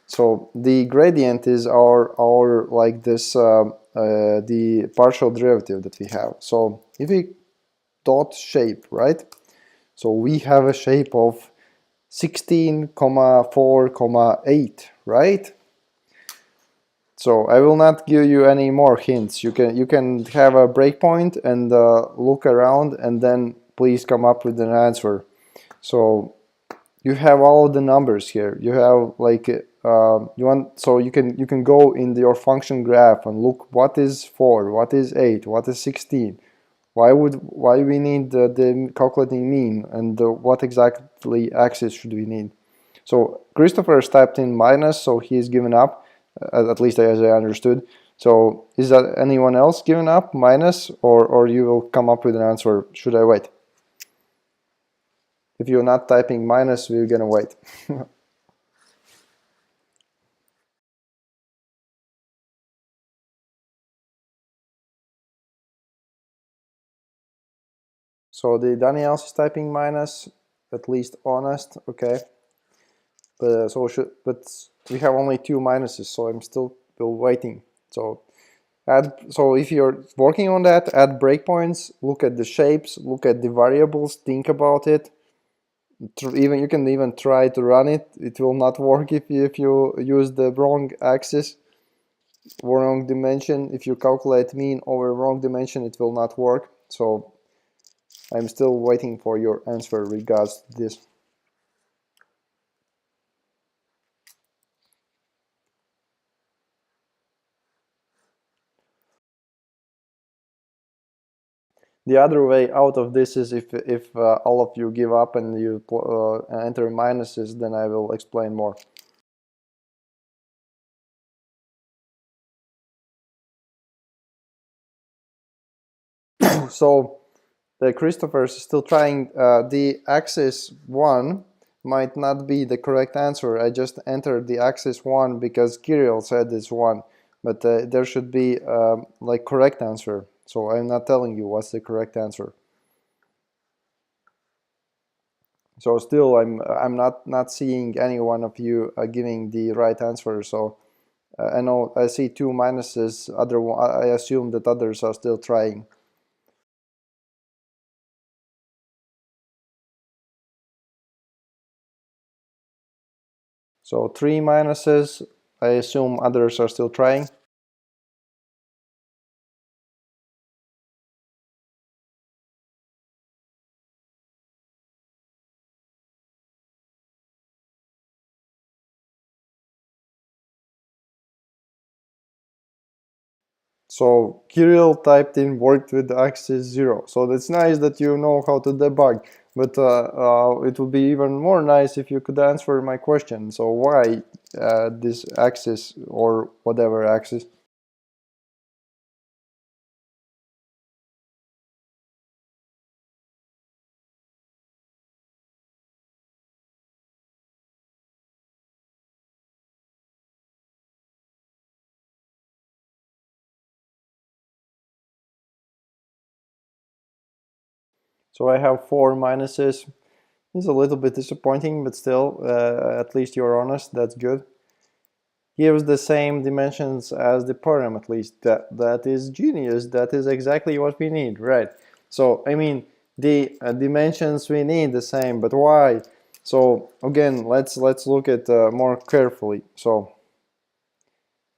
Speaker 1: So the gradient is our like this the partial derivative that we have. So if we dot shape, right? So we have a shape of 16,4,8, right? So I will not give you any more hints. You can have a breakpoint and look around, and then please come up with an answer. So you have all of the numbers here. You have like you can go in your function graph and look what is 4, what is 8, what is 16. Why we need the calculating mean, and what exactly axis should we need? So Christopher has typed in minus, so he's given up, at least as I understood. So is that anyone else given up, minus, or you will come up with an answer? Should I wait? If you're not typing minus, we're gonna wait. So the Daniels is typing minus, at least honest, okay. But but we have only 2 minuses, so I'm still waiting. So if you're working on that, add breakpoints, look at the shapes, look at the variables, think about it. You can even try to run it. It will not work if you use the wrong axis, wrong dimension. If you calculate mean over wrong dimension, it will not work. So I'm still waiting for your answer regards to this. The other way out of this is if all of you give up and you enter minuses, then I will explain more. So Christopher is still trying. The axis 1 might not be the correct answer. I just entered the axis 1 because Kirill said it's 1, but there should be like correct answer. So I'm not telling you what's the correct answer. So still I'm not seeing any one of you giving the right answer. So I know I see 2 minuses. I assume that others are still trying. So 3 minuses. I assume others are still trying. So Kirill typed in worked with axis 0. So that's nice that you know how to debug, but it would be even more nice if you could answer my question. So why this axis or whatever axis? So I have 4 minuses. It's a little bit disappointing, but still, at least you're honest. That's good. Gives the same dimensions as the param, at least. That is genius. That is exactly what we need, right? So I mean, the dimensions we need the same, but why? So again, let's look at more carefully. So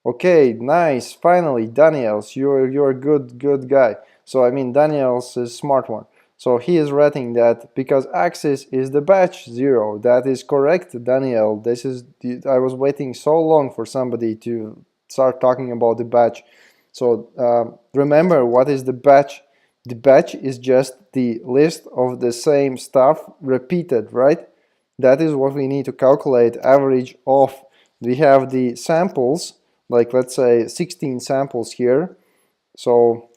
Speaker 1: okay, nice. Finally, Daniels, you're a good guy. So I mean, Daniels is a smart one. So he is writing that because axis is the batch 0. That is correct, Daniel. This is I was waiting so long for somebody to start talking about the batch. So remember, what is the batch? The batch is just the list of the same stuff repeated, right? that is what we need to calculate average of. We have the samples, like let's say 16 samples here. So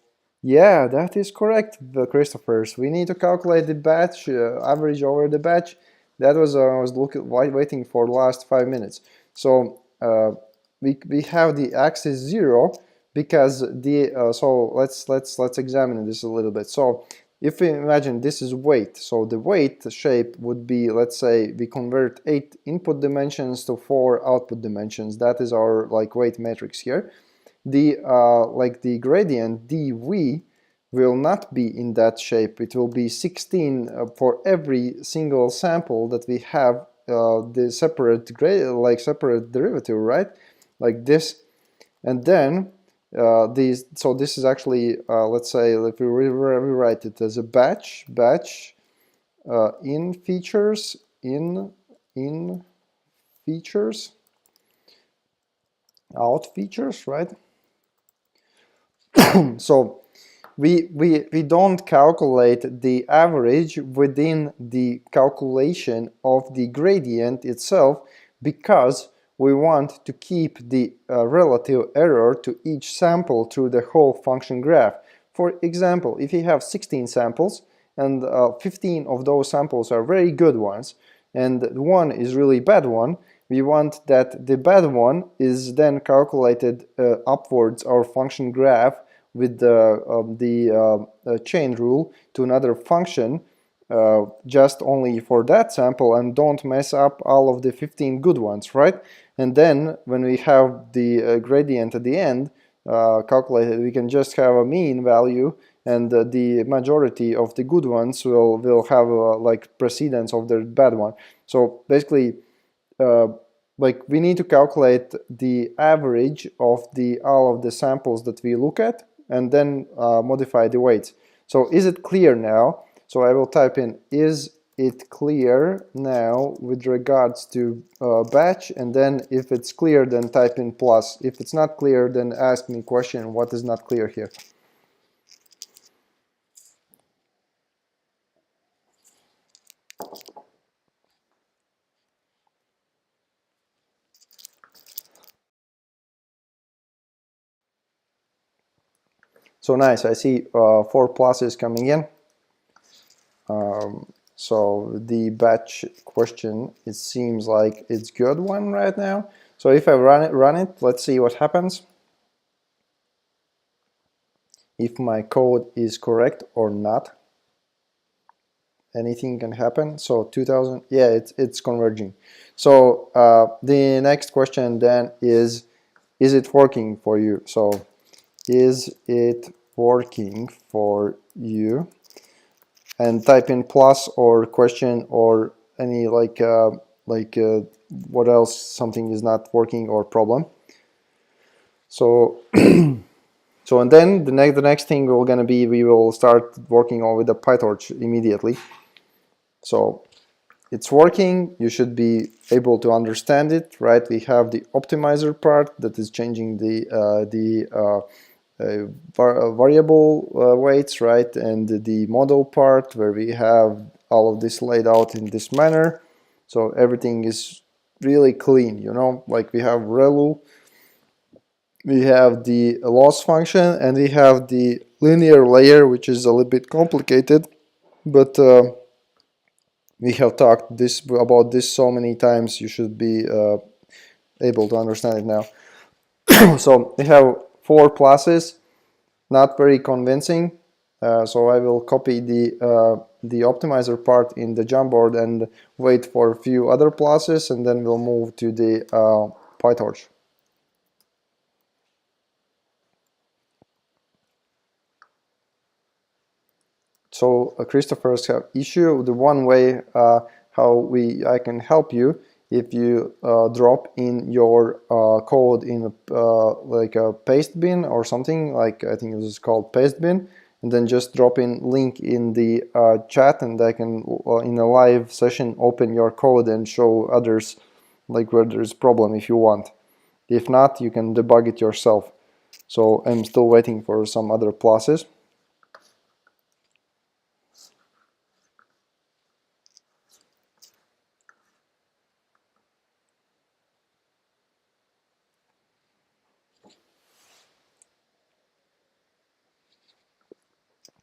Speaker 1: yeah, that is correct, Christophers. We need to calculate the batch average over the batch. That was I was waiting for the last 5 minutes. So we have the axis 0 because the so let's examine this a little bit. So if we imagine this is weight, so the weight shape would be, let's say we convert 8 input dimensions to 4 output dimensions. That is our like weight matrix here. The like the gradient dv will not be in that shape. It will be 16 for every single sample that we have the separate separate derivative, right? Like this, and then so this is actually let's say if we rewrite it as a batch in features in features out features, right? So we don't calculate the average within the calculation of the gradient itself because we want to keep the relative error to each sample through the whole function graph. For example, if you have 16 samples and 15 of those samples are very good ones and one is really bad one, we want that the bad one is then calculated upwards our function graph with the chain rule to another function just only for that sample, and don't mess up all of the 15 good ones, right? And then when we have the gradient at the end calculated, we can just have a mean value, and the majority of the good ones will have like precedence of the bad one. So basically like we need to calculate the average of all of the samples that we look at and then modify the weights. So is it clear now? So I will type in is it clear now with regards to batch, and then if it's clear then type in plus. If it's not clear then ask me question what is not clear here. So nice, I see 4 pluses coming in. So the batch question, it seems like it's good one right now. So if I run it, let's see what happens. If my code is correct or not. Anything can happen. So 2000, yeah, it's converging. So the next question then is it working for you? So is it working for you? And type in plus or question or any like what else something is not working or problem. So so and then the next thing we're gonna be, we will start working on with the PyTorch immediately. So it's working, you should be able to understand it, right? We have the optimizer part that is changing the variable weights, right? And the model part where we have all of this laid out in this manner. So everything is really clean, you know, like we have relu, we have the loss function, and we have the linear layer, which is a little bit complicated, but we have talked about this so many times, you should be able to understand it now. So we have 4 classes, not very convincing. So I will copy the optimizer part in the Jamboard and wait for a few other classes, and then we'll move to the PyTorch. So Christopher's have issue. The one way how I can help you, if you drop in your code in like a paste bin or something, like I think this is called paste bin, and then just drop in link in the chat, and I can in a live session open your code and show others like where there's problem if you want. If not, you can debug it yourself. So I'm still waiting for some other classes.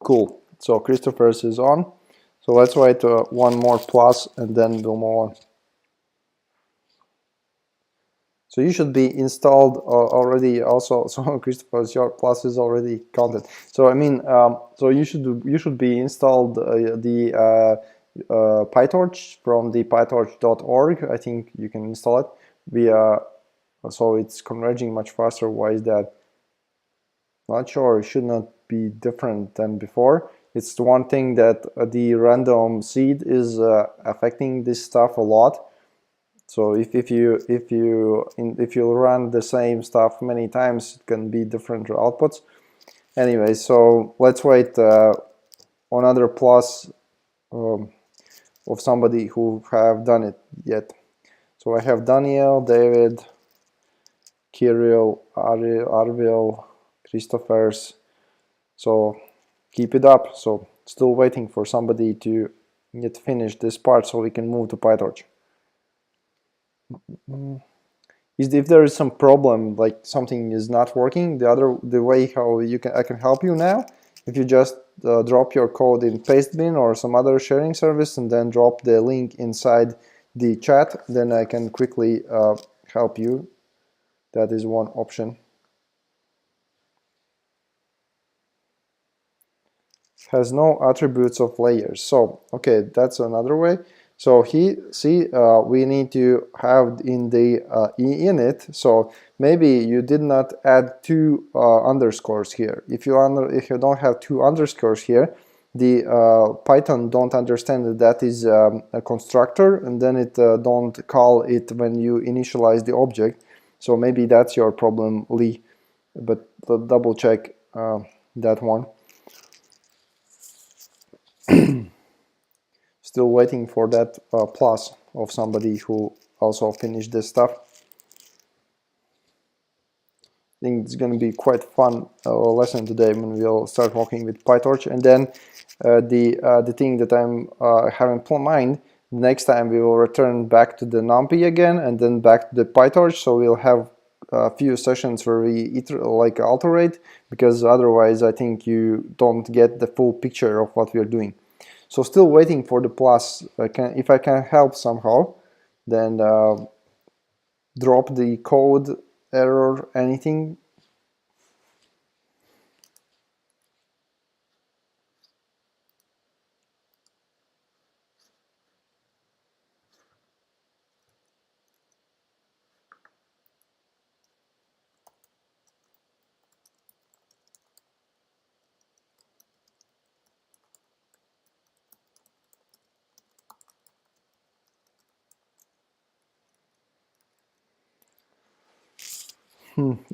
Speaker 1: Cool. So Christopher's is on. So let's wait one more plus and then we'll move on. So you should be installed already also. So Christopher's, your plus is already counted. So I mean, so you should be installed the PyTorch from the PyTorch.org. I think you can install it via. So it's converging much faster. Why is that? Not sure. It should not be different than before. It's the one thing that the random seed is affecting this stuff a lot. So if you run the same stuff many times, it can be different outputs. Anyway, so let's wait another plus of somebody who have done it yet. So I have Daniel, David, Kirill, Arvil, Christopher's. So keep it up. So still waiting for somebody to get finished this part so we can move to PyTorch. If there is some problem, like something is not working, the way how I can help you now, if you just drop your code in Pastebin or some other sharing service and then drop the link inside the chat, then I can quickly help you. That is one option. Has no attributes of layers. So okay, that's another way. So we need to have in the init. So maybe you did not add two underscores here. If you don't have two underscores here, the Python don't understand that is a constructor, and then it don't call it when you initialize the object. So maybe that's your problem, Lee. But double check that one. Still waiting for that plus of somebody who also finished this stuff. I think it's going to be quite fun lesson today when we'll start working with PyTorch. And then the thing that I'm having in mind, next time we will return back to the Numpy again and then back to the PyTorch. So we'll have a few sessions where we alterate, because otherwise I think you don't get the full picture of what we're doing. So still waiting for the plus. If I can help somehow, then drop the code, error, anything.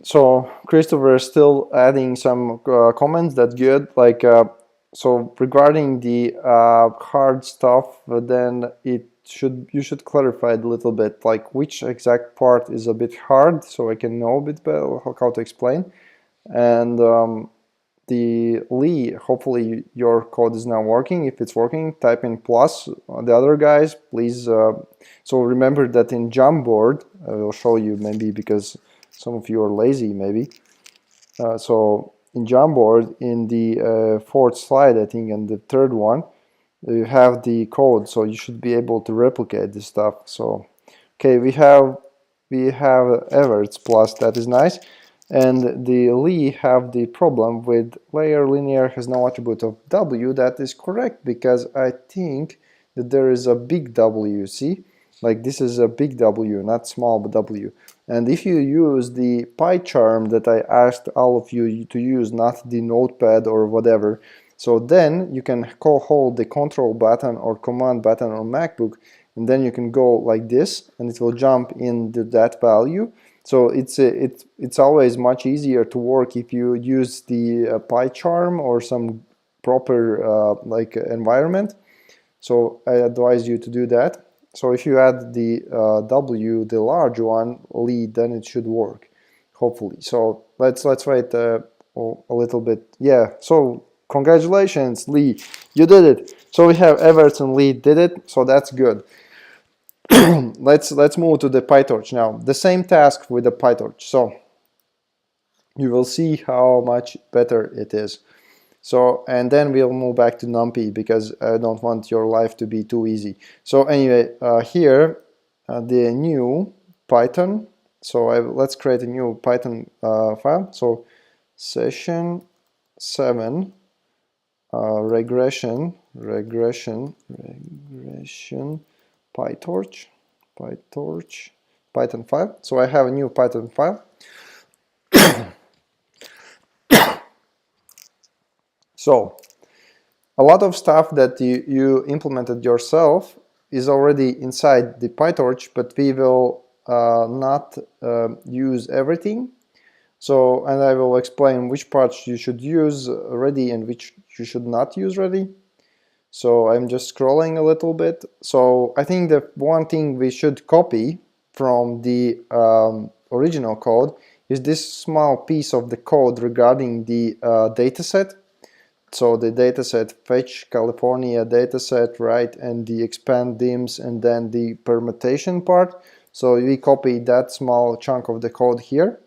Speaker 1: So Christopher is still adding some comments. That's good. Like so regarding the hard stuff, then you should clarify it a little bit, like which exact part is a bit hard, so I can know a bit better how to explain. And the Lee, hopefully your code is now working. If it's working, type in plus. The other guys, please. So remember that in Jamboard, I will show you maybe because some of you are lazy maybe. So in Jamboard, in the fourth slide, I think, and the third one, you have the code, so you should be able to replicate this stuff. So okay, we have Everts plus, that is nice. And the Lee have the problem with layer linear has no attribute of W. That is correct, because I think that there is a big W, see? Like this is a big W, not small but W. And if you use the PyCharm that I asked all of you to use, not the notepad or whatever, so then you can hold the control button or command button on MacBook, and then you can go like this and it will jump into that value. So it's always much easier to work if you use the PyCharm or some proper environment. So I advise you to do that. So if you add the W, the large one, lead, then it should work, hopefully. So let's wait a little bit. Yeah. So congratulations, Lee, you did it. So we have Everts and Lee did it. So that's good. Let's move to the PyTorch now. The same task with the PyTorch. So you will see how much better it is. So, and then we'll move back to Numpy because I don't want your life to be too easy. So anyway, here the new Python. So let's create a new Python file. So session 7 regression PyTorch Python file. So I have a new Python file. So a lot of stuff that you implemented yourself is already inside the PyTorch, but we will not use everything. So, and I will explain which parts you should use ready and which you should not use ready. So I'm just scrolling a little bit. So I think the one thing we should copy from the original code is this small piece of the code regarding the dataset. So the dataset fetch California dataset, right, and the expand dims and then the permutation part. So we copy that small chunk of the code here.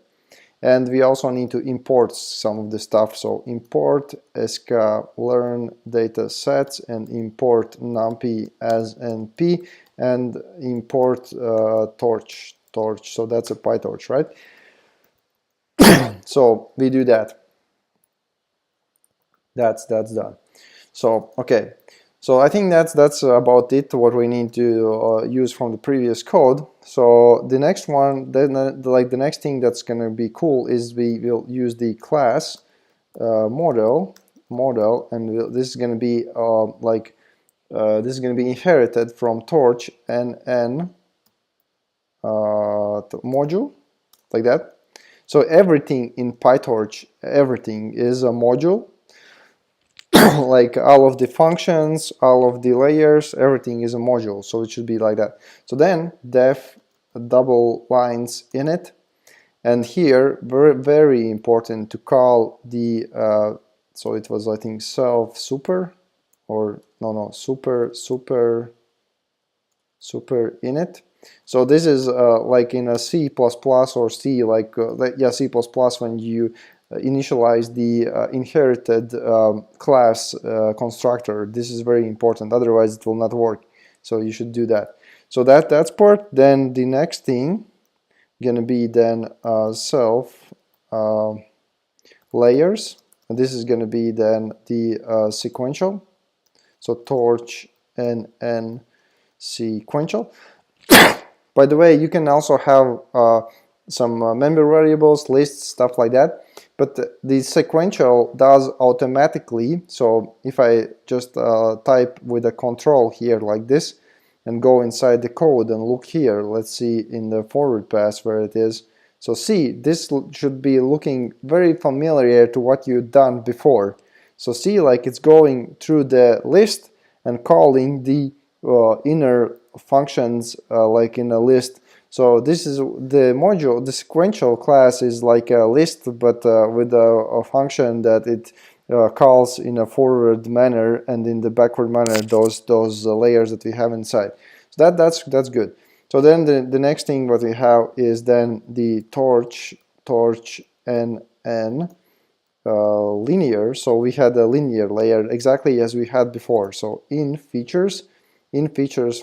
Speaker 1: And we also need to import some of the stuff. So import sklearn datasets and import numpy as np and import torch. So that's a PyTorch, right? So we do that. That's done. So okay, so I think that's about it, what we need to use from the previous code. So the next one, then like the next thing that's going to be cool is we will use the class model, and this is going to be this is going to be inherited from torch and module, like that. So everything in PyTorch, everything is a module. Like all of the functions, all of the layers, everything is a module, so it should be like that. So then def double lines in it, and here very important to call the so it was, I think, self super, or no super init. So this is like in a C++ or C, yeah, C++, when you initialize the inherited class constructor. This is very important, otherwise it will not work. So you should do that. So that's part. Then the next thing gonna be then self layers, and this is gonna be then the sequential. So torch and sequential. By the way, you can also have some member variables, lists, stuff like that, but the sequential does automatically. So if I just type with a control here like this and go inside the code and look here, let's see in the forward pass where it is. So see, this should be looking very familiar to what you've done before. So see, like it's going through the list and calling the inner functions like in a list. So this is the module, the sequential class is like a list, but with a function that it calls in a forward manner, and in the backward manner those layers that we have inside. So that's good. So then the next thing what we have is then the torch and linear. So we had a linear layer exactly as we had before. So in features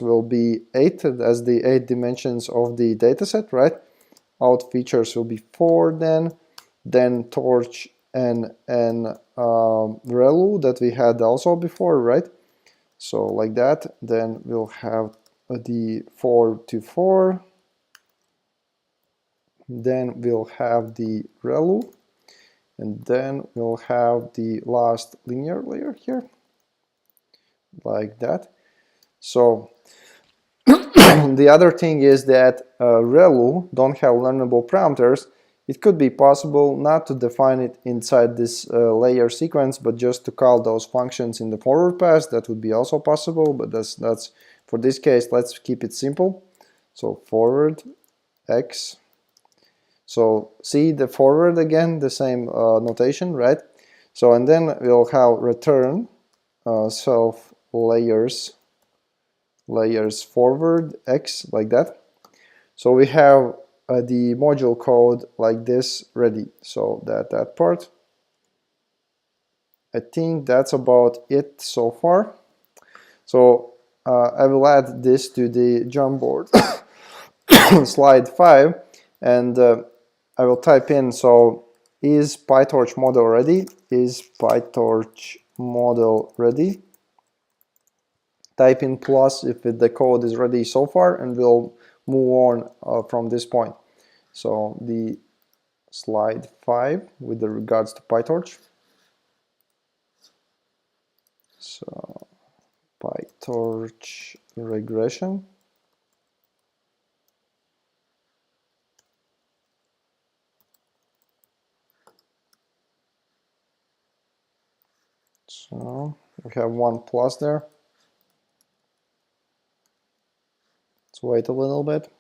Speaker 1: will be 8 as the 8 dimensions of the dataset, right? Out features will be 4 then torch and relu that we had also before, right? So like that. Then we'll have the 4 to 4. Then we'll have the relu, and then we'll have the last linear layer here, like that. So the other thing is that relu don't have learnable parameters. It could be possible not to define it inside this layer sequence, but just to call those functions in the forward pass. That would be also possible, but that's for this case, let's keep it simple. So forward x. So see the forward again, the same notation, right? So and then we'll have return self layers forward x, like that. So we have the module code like this ready. So that part, I think that's about it so far. So I will add this to the Jamboard slide 5, and I will type in, so is PyTorch model ready? Is PyTorch model ready? Type in plus if the code is ready so far, and we'll move on from this point. So the slide 5 with the regards to PyTorch. So PyTorch regression. So we have one plus there. Let's wait a little bit.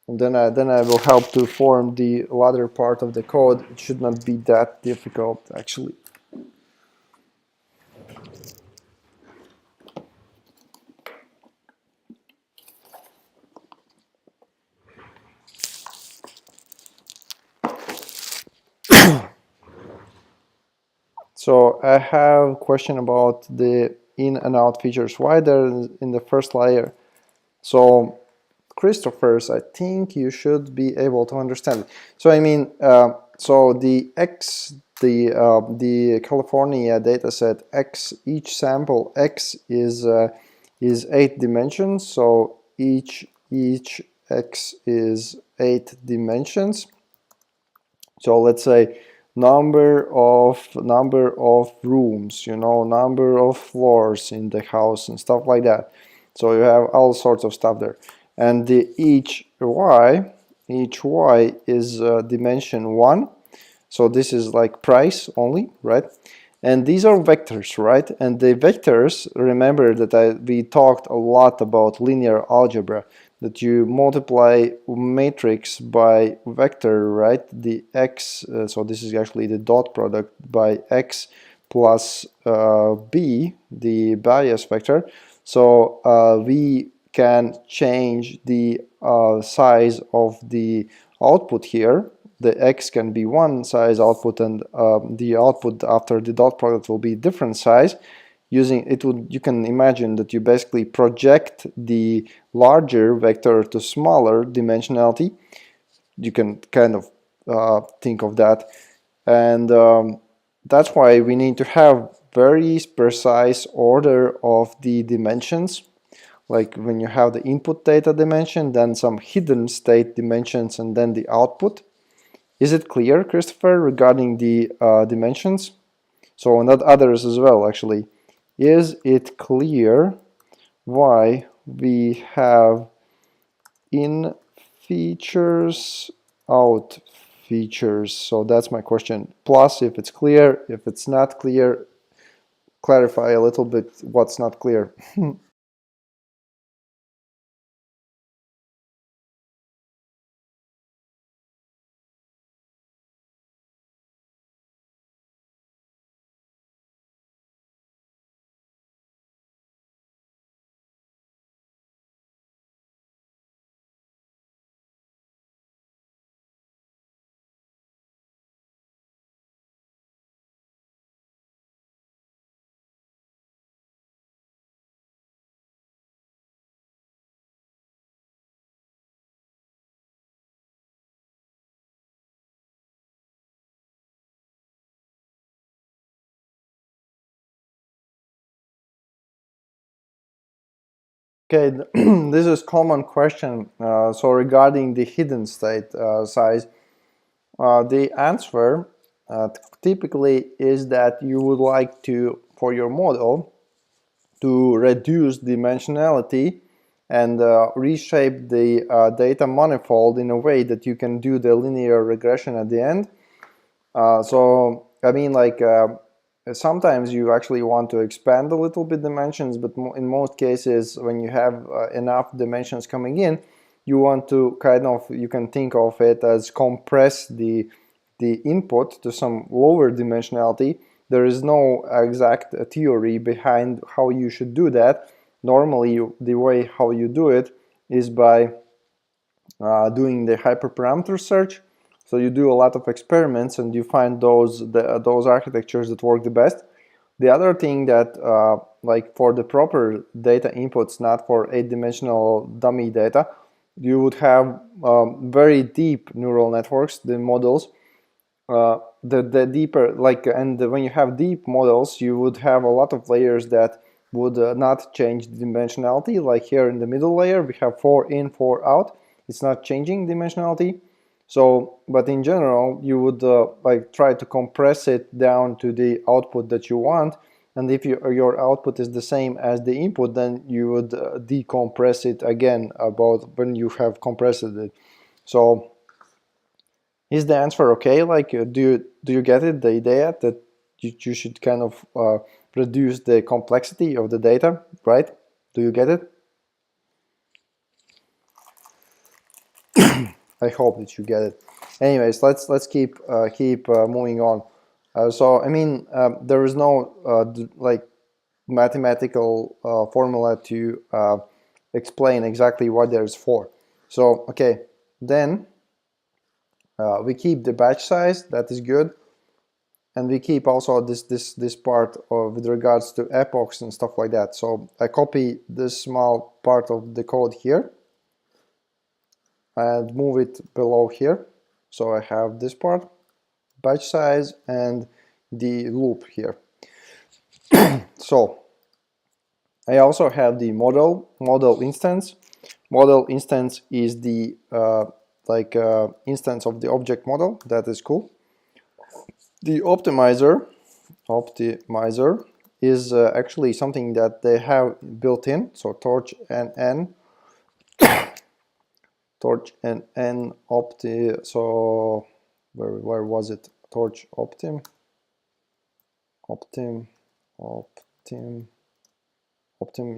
Speaker 1: And then I will help to form the latter part of the code. It should not be that difficult, actually. So I have a question about the in and out features. Why they're in the first layer? So Christopher's, I think you should be able to understand. So I mean, so the X, the California dataset X, each sample X is 8 dimensions. So each X is 8 dimensions. So let's say number of rooms, you know, number of floors in the house and stuff like that. So you have all sorts of stuff there. And the each y is dimension 1. So this is like price only, right? And these are vectors, right? And the vectors, remember that we talked a lot about linear algebra, that you multiply matrix by vector, right? The x, so this is actually the dot product by x plus b, the bias vector. So we can change the size of the output here. The x can be one size output, and the output after the dot product will be different size. Using it, you can imagine that you basically project the larger vector to smaller dimensionality. You can kind of think of that, and that's why we need to have very precise order of the dimensions. Like when you have the input data dimension, then some hidden state dimensions, and then the output. Is it clear, Christopher, regarding the dimensions? So, and others as well, actually. Is it clear why we have in features, out features? So that's my question. Plus, if it's clear, if it's not clear, clarify a little bit what's not clear. Okay, this is common question. So regarding the hidden state size, the answer typically is that you would like to, for your model, to reduce dimensionality and reshape the data manifold in a way that you can do the linear regression at the end. So I mean, like sometimes you actually want to expand a little bit dimensions, but in most cases, when you have enough dimensions coming in, you want to kind of, you can think of it as compress the input to some lower dimensionality. There is no exact theory behind how you should do that. Normally, the way how you do it is by doing the hyperparameter search. So you do a lot of experiments and you find those architectures that work the best. The other thing that like for the proper data inputs, not for 8-dimensional dummy data, you would have very deep neural networks, the models. The deeper, like, and when you have deep models, you would have a lot of layers that would not change the dimensionality. Like here in the middle layer, we have 4 in, 4 out. It's not changing dimensionality. So, but in general, you would like try to compress it down to the output that you want. And if your output is the same as the input, then you would decompress it again about when you have compressed it. So is the answer okay? Like, do you get it? The idea that you should kind of reduce the complexity of the data, right? Do you get it? I hope that you get it. Anyways, let's keep moving on. So I mean, there is no like mathematical formula to explain exactly what there's for. So okay, then we keep the batch size. That is good. And we keep also this part with regards to epochs and stuff like that. So I copy this small part of the code here and move it below here. So I have this part, batch size, and the loop here. So I also have the model instance. Model instance is the instance of the object model. That is cool. The optimizer is actually something that they have built in. So torch and n opti. So where was it? Torch optim.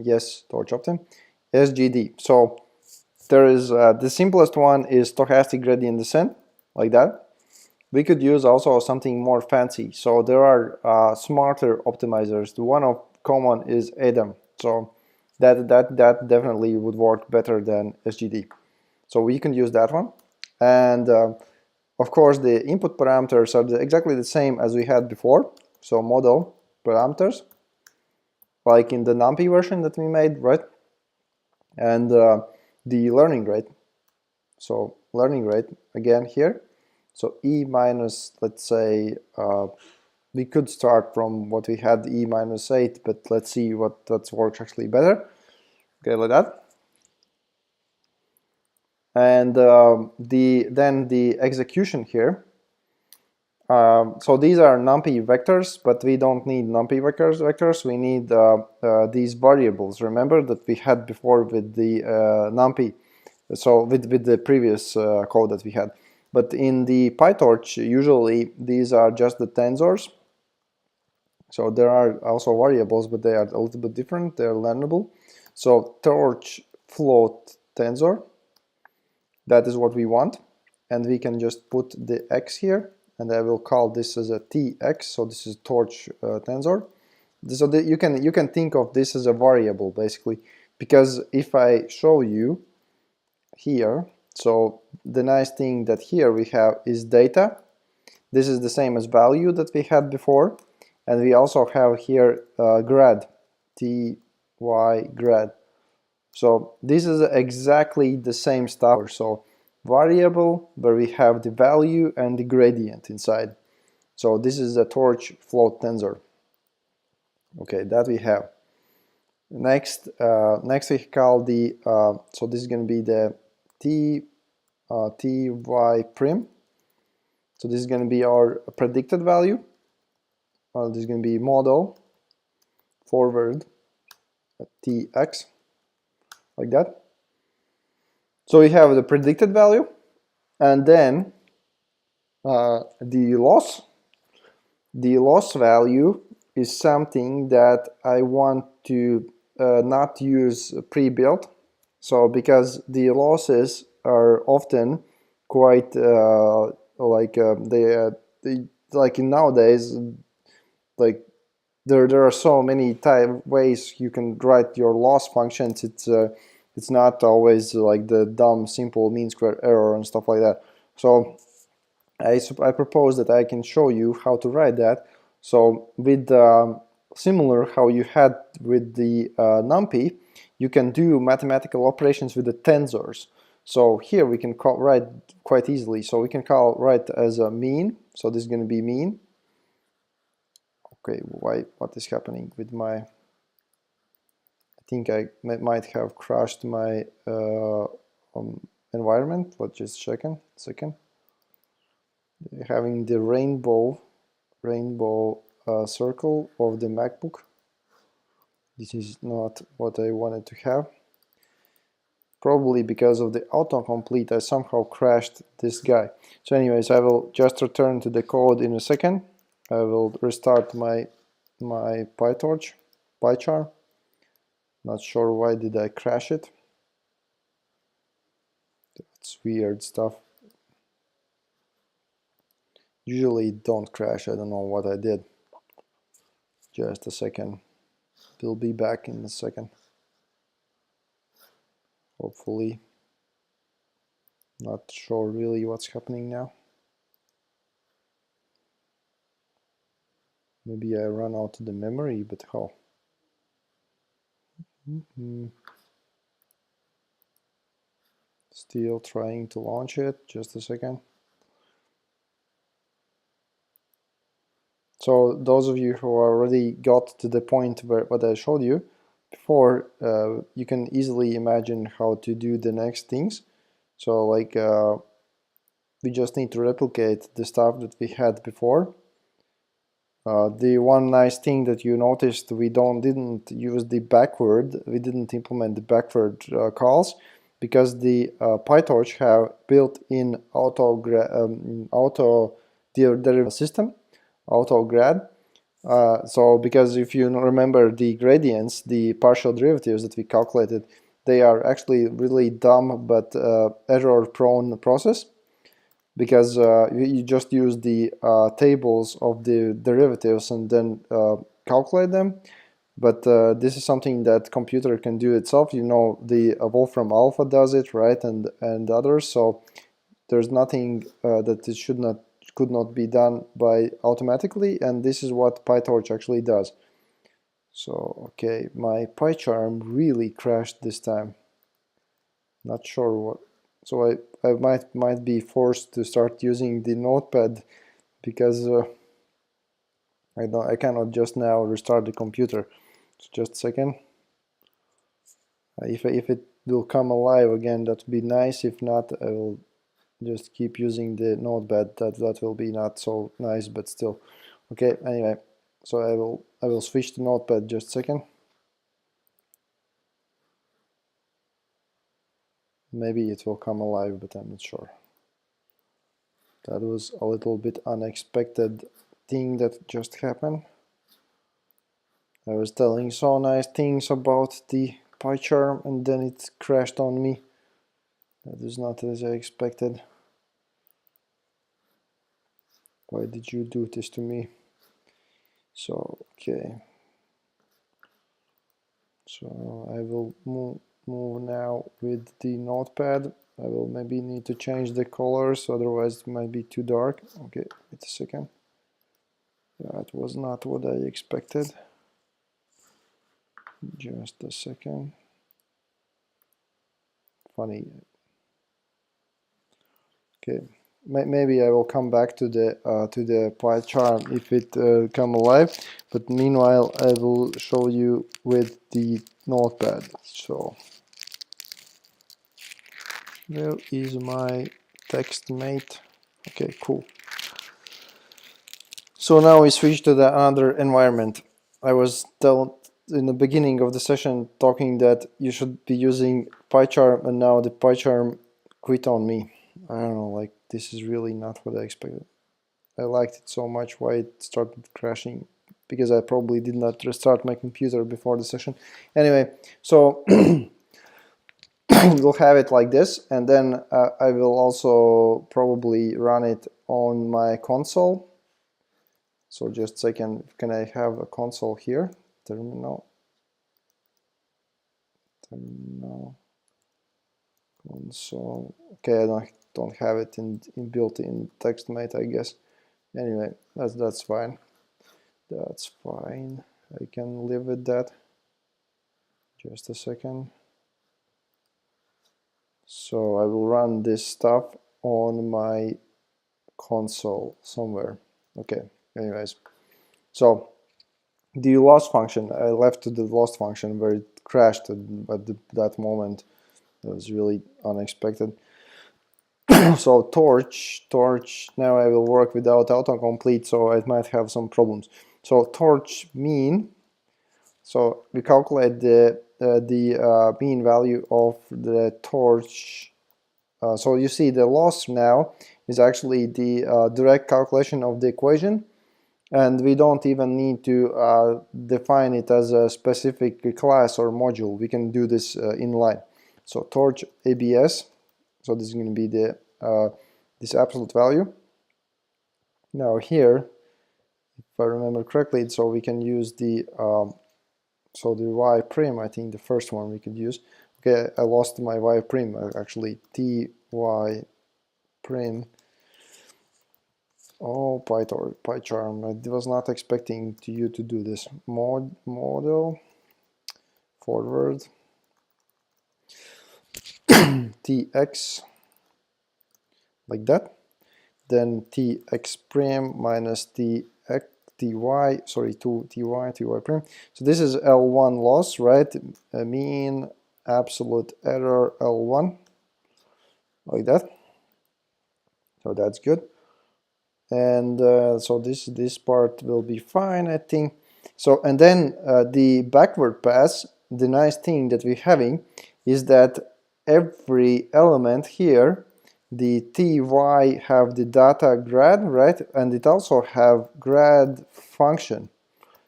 Speaker 1: Yes, torch optim. SGD. So there is the simplest one is stochastic gradient descent, like that. We could use also something more fancy. So there are smarter optimizers. The one of common is ADAM. So that definitely would work better than SGD. So we can use that one. And of course, the input parameters are exactly the same as we had before. So model parameters, like in the Numpy version that we made, right? And the learning rate. So learning rate again here. So E minus, let's say, we could start from what we had, E minus 8, but let's see what that works actually better. Okay, like that. And then the execution here. So these are Numpy vectors, but we don't need Numpy vectors. We need these variables. Remember that we had before with the Numpy, so with the previous code that we had. But in the PyTorch, usually these are just the tensors. So there are also variables, but they are a little bit different. They're learnable. So torch float tensor, that is what we want. And we can just put the x here, and I will call this as a tx. So this is torch tensor. So you can think of this as a variable basically, because if I show you here, so the nice thing that here we have is data. This is the same as value that we had before, and we also have here grad, ty grad. So this is exactly the same stuff. So variable where we have the value and the gradient inside. So this is a torch float tensor. Okay, that we have. Next we call the so this is going to be the ty prim. So this is going to be our predicted value. This is going to be model forward tx, like that. So we have the predicted value, and then the loss value is something that I want to not use pre-built. So because the losses are often quite like in nowadays, like there are so many ways you can write your loss functions. It's not always like the dumb simple mean square error and stuff like that. So I propose that I can show you how to write that. So with similar how you had with the Numpy, you can do mathematical operations with the tensors. So here we can write quite easily. So we can write as a mean. So this is going to be mean. Okay, what is happening with my... I think I might have crashed my environment. Let's just check in a second. Having the rainbow circle of the MacBook. This is not what I wanted to have. Probably because of the autocomplete, I somehow crashed this guy. So anyways, I will just return to the code in a second. I will restart my PyTorch, PyCharm. Not sure why did I crash it. That's weird stuff. Usually it don't crash. I don't know what I did. Just a second. We'll be back in a second. Hopefully. Not sure really what's happening now. Maybe I run out of the memory, but how? Still trying to launch it. Just a second. So those of you who already got to the point where what I showed you before, you can easily imagine how to do the next things. So like we just need to replicate the stuff that we had before. The one nice thing that you noticed, we didn't use the backward, we didn't implement the backward calls because the PyTorch have built-in auto derivative system, auto-grad. So because if you remember the gradients, the partial derivatives that we calculated, they are actually really dumb but error-prone process, because you just use the tables of the derivatives and then calculate them. But this is something that computer can do itself. You know, the Wolfram Alpha does it, right, and others. So there's nothing that it could not be done by automatically, and this is what PyTorch actually does. So okay, my PyCharm really crashed this time. Not sure what. So I might be forced to start using the notepad because I cannot just now restart the computer. So just a second. If it will come alive again, that would be nice. If not, I will just keep using the notepad. That will be not so nice, but still. Okay. Anyway, so I will switch to notepad. Just a second. Maybe it will come alive, but I'm not sure. That was a little bit unexpected thing that just happened. I was telling so nice things about the PyCharm and then it crashed on me. That is not as I expected. Why did you do this to me? So, okay. So I will move now with the notepad. I will maybe need to change the colors, otherwise it might be too dark. Okay, wait a second. That was not what I expected. Just a second. Funny. Okay, maybe I will come back to the PyCharm if it come alive. But meanwhile, I will show you with the notepad. So where is my text mate? Okay, cool. So now we switch to the another environment. I was told in the beginning of the session talking that you should be using PyCharm, and now the PyCharm quit on me. I don't know, like this is really not what I expected. I liked it so much, why it started crashing, because I probably did not restart my computer before the session. Anyway, so we'll have it like this, and then I will also probably run it on my console. So just a second, can I have a console here? Terminal. Console. Okay, I don't don't have it in built in TextMate, I guess. Anyway, that's fine. That's fine. I can live with that. Just a second. So I will run this stuff on my console somewhere. Okay, anyways. So the loss function, I left the loss function where it crashed at that moment. That was really unexpected. So torch, now I will work without autocomplete, so I might have some problems. So torch mean, so we calculate the mean value of the torch. So you see the loss now is actually the direct calculation of the equation, and we don't even need to define it as a specific class or module. We can do this inline. So torch ABS, so this is going to be the this absolute value. Now here, if I remember correctly, so we can use the so the y prim, I think the first one we could use. Okay, I lost my y prim, actually ty prim. Oh, PyTorch, PyCharm, I was not expecting you to do this. Model forward tx, like that. Then tx prim minus ty, sorry, ty prim. So this is L1 loss, right? Mean absolute error L1, like that. So that's good. And so this part will be fine, I think. So, and then the backward pass, the nice thing that we're having is that every element here, the ty have the data grad, right? And it also have grad function.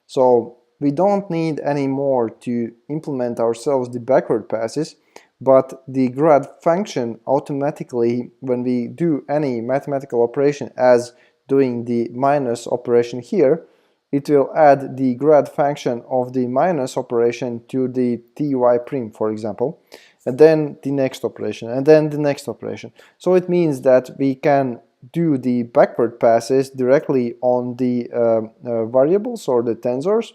Speaker 1: So we don't need any more to implement ourselves the backward passes, but the grad function automatically, when we do any mathematical operation as doing the minus operation here, it will add the grad function of the minus operation to the ty prim, for example, and then the next operation, and then the next operation. So it means that we can do the backward passes directly on the variables or the tensors.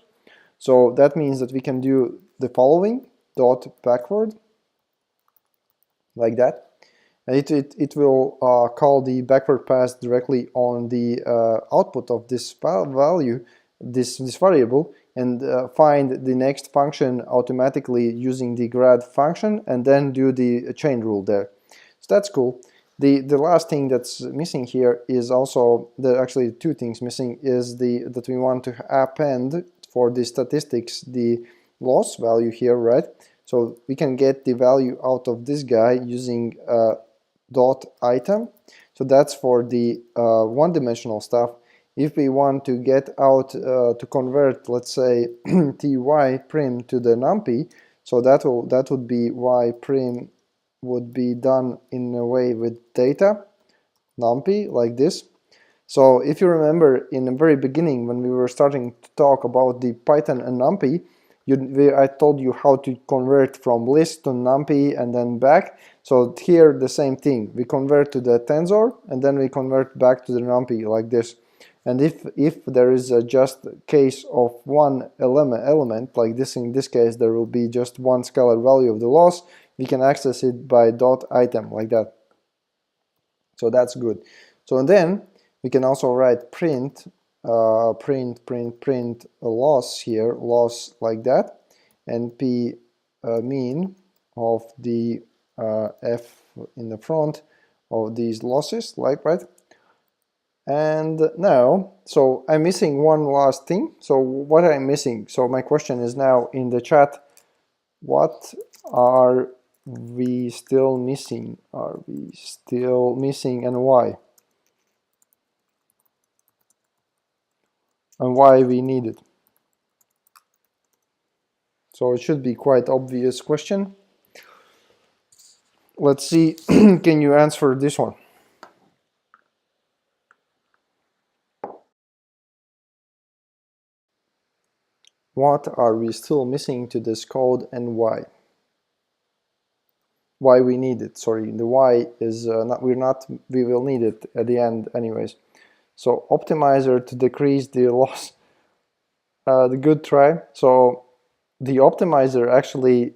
Speaker 1: So that means that we can do the following: dot backward, like that. And it will call the backward pass directly on the output of this value, this variable, and find the next function automatically using the grad function, and then do the chain rule there. So that's cool. The last thing that's missing here is also actually two things missing is that we want to append for the statistics the loss value here, right? So we can get the value out of this guy using dot item. So that's for the one-dimensional stuff. If we want to get out to convert, let's say, ty prim to the numpy, so that would be y prim would be done in a way with data numpy, like this. So if you remember in the very beginning when we were starting to talk about the Python and numpy, I told you how to convert from list to numpy and then back. So here the same thing, we convert to the tensor and then we convert back to the numpy, like this. And if there is a just case of one element, like this, in this case there will be just one scalar value of the loss, we can access it by dot item, like that. So that's good. So and then we can also write print print a loss here, loss, like that, and p mean of the f in the front of these losses, like, right? And now, so I'm missing one last thing. So what I'm missing? So my question is now in the chat, what are we still missing? Are we still missing, and why? And why we need it? So it should be quite obvious question. Let's see, can you answer this one? What are we still missing to this code and why? why we need it. Sorry, the why is we will need it at the end anyways. So optimizer to decrease the loss. The good try. So the optimizer actually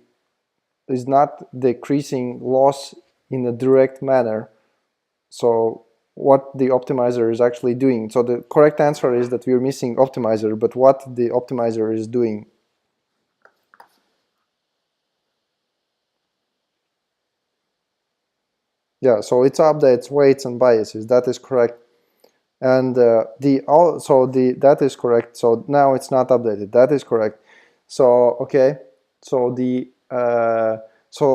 Speaker 1: is not decreasing loss in a direct manner. So what the optimizer is actually doing. So the correct answer is that we're missing optimizer, but what the optimizer is doing. Yeah, so it updates weights and biases. That is correct. And that is correct. So now it's not updated. That is correct. So okay. So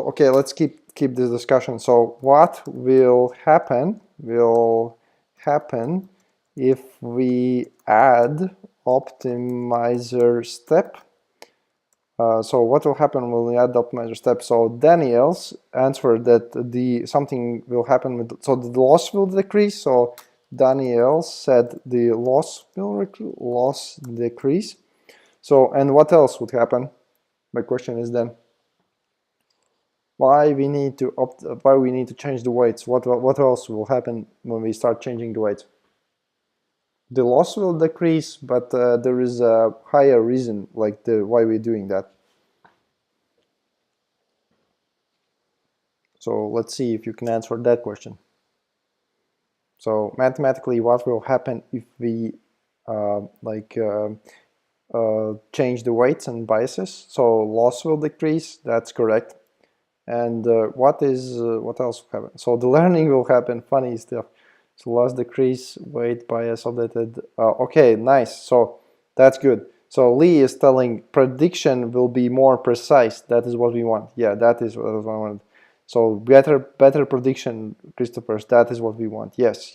Speaker 1: okay. Let's keep this discussion. So what will happen? If we add optimizer step. So what will happen when we add the optimizer step? So Daniel's answered that something will happen with, so the loss will decrease. So Daniel said the loss will decrease. So, and what else would happen? My question is then, why we need to change the weights? What else will happen when we start changing the weights? The loss will decrease, but there is a higher reason, like why we're doing that. So let's see if you can answer that question. So mathematically, what will happen if we change the weights and biases? So loss will decrease. That's correct. And what else will happen? So the learning will happen. Funny stuff. So loss decrease, weight bias updated. Okay, nice. So that's good. So Lee is telling prediction will be more precise. That is what we want. Yeah, that is what I wanted. So better prediction, Christopher. That is what we want. Yes.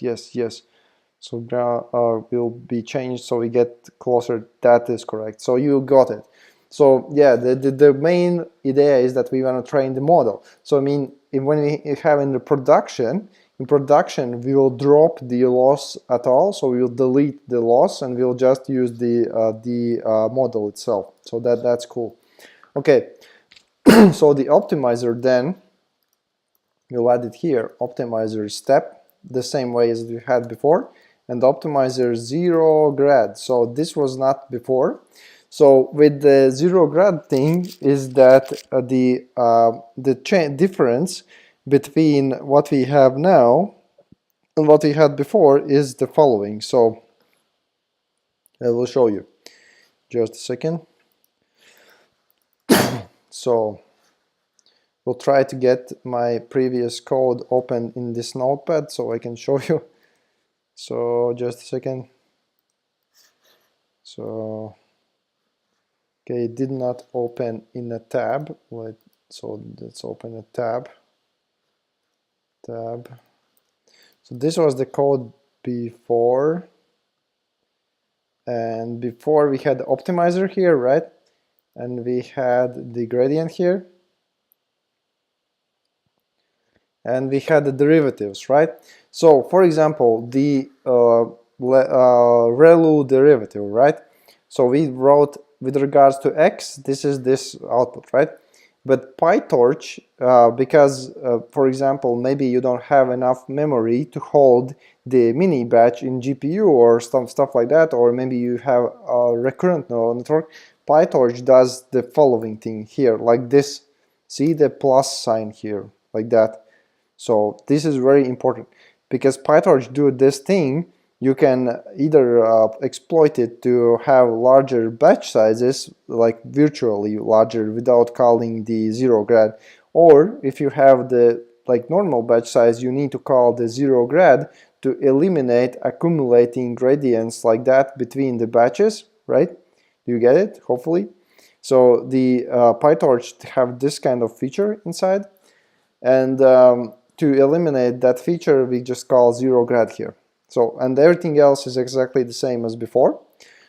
Speaker 1: So now will be changed so we get closer. That is correct. So you got it. So yeah, the main idea is that we want to train the model. So I mean, when we have in production, we will drop the loss at all. So we will delete the loss and we'll just use the model itself. So that's cool. Okay, so the optimizer then, we'll add it here, optimizer step, the same way as we had before, and optimizer 0 grad. So this was not before. So with the 0 grad thing is that the difference between what we have now and what we had before is the following. So I will show you. Just a second. So we'll try to get my previous code open in this notepad so I can show you. So just a second. So okay, it did not open in a tab. So let's open a tab. So this was the code before. And before we had the optimizer here, right? And we had the gradient here. And we had the derivatives, right? So for example, the ReLU derivative, right? So we wrote with regards to x, this is this output, right? But PyTorch, because for example, maybe you don't have enough memory to hold the mini batch in GPU or stuff like that, or maybe you have a recurrent neural network, PyTorch does the following thing here, like this. See the plus sign here, like that. So this is very important because PyTorch do this thing. You can either exploit it to have larger batch sizes, like virtually larger without calling the 0 grad, or if you have the normal batch size, you need to call the 0 grad to eliminate accumulating gradients like that between the batches, right? You get it, hopefully. So the PyTorch have this kind of feature inside, and to eliminate that feature, we just call 0 grad here. So, and everything else is exactly the same as before.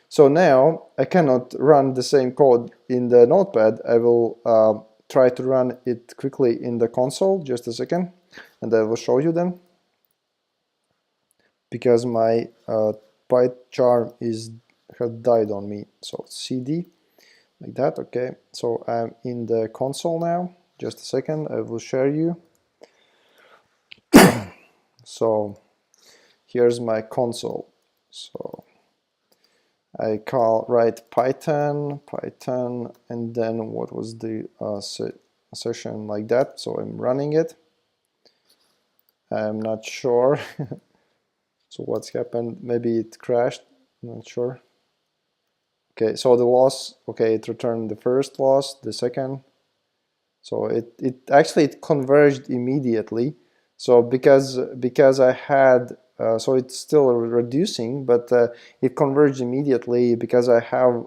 Speaker 1: So now I cannot run the same code in the notepad. I will try to run it quickly in the console, just a second, and I will show you then. Because my PyCharm had died on me. So cd, like that, okay. So I'm in the console now. just a second, I will share you. So here's my console. So I write Python, and then what was the session like that. So I'm running it. I'm not sure. So what's happened? Maybe it crashed. I'm not sure. Okay, so the loss. Okay, it returned the first loss, the second. So it actually it converged immediately. So because I had so it's still reducing, but it converged immediately because I have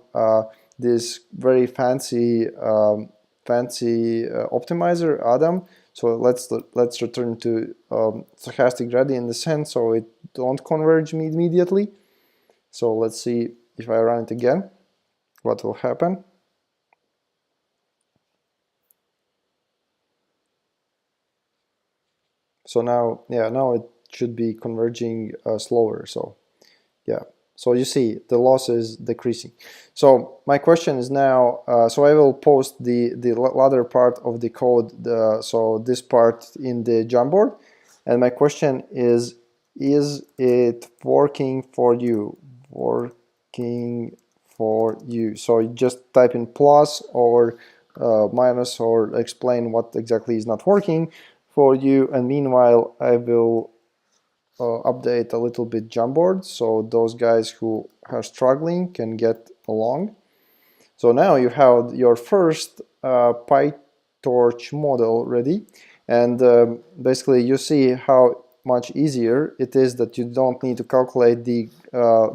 Speaker 1: this very fancy optimizer Adam. So let's return to stochastic gradient descent, so it don't converge immediately. So let's see if I run it again, what will happen. So now, yeah, now it should be converging slower. So yeah, so you see the loss is decreasing. So my question is now, so I will post the latter part of the code, so this part in the Jamboard, and my question is it working for you? Working for you? So you just type in plus or minus or explain what exactly is not working for you, and meanwhile I will update a little bit Jamboard so those guys who are struggling can get along. So now you have your first PyTorch model ready, and basically you see how much easier it is that you don't need to calculate the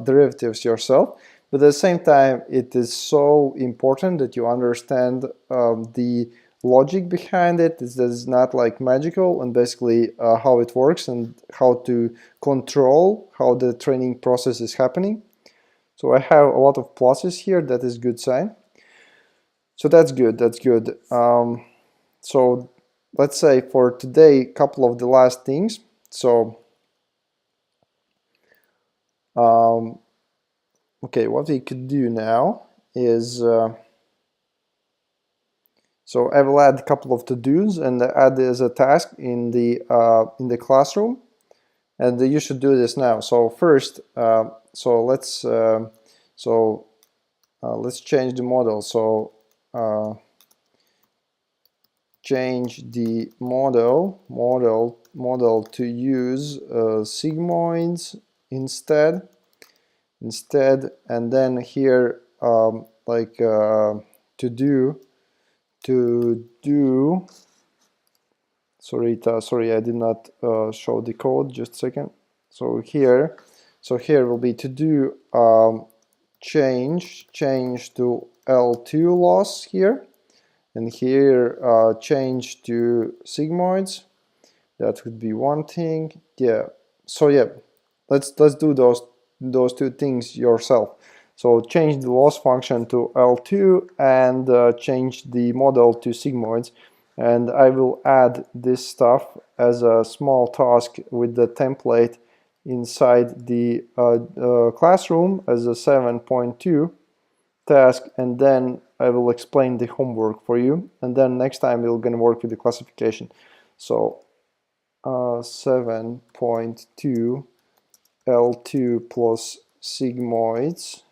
Speaker 1: derivatives yourself, but at the same time it is so important that you understand the logic behind it. It's not like magical, and basically how it works and how to control how the training process is happening. So I have a lot of pluses here. That is good sign. So that's good. That's good. So let's say for today, a couple of the last things. So okay, what we could do now is so I will add a couple of to-dos and add as a task in the classroom, and you should do this now. So first, so let's change the model. So change the model to use sigmoids instead, and then here like to do sorry I did not show the code, just a second. So here will be to do change to L2 loss here, and here change to sigmoids. That would be one thing. Yeah, so yeah, let's do those two things yourself. So change the loss function to L2 and change the model to sigmoids, and I will add this stuff as a small task with the template inside the classroom as a 7.2 task, and then I will explain the homework for you, and then next time we're going to work with the classification. So 7.2 L2 plus sigmoids.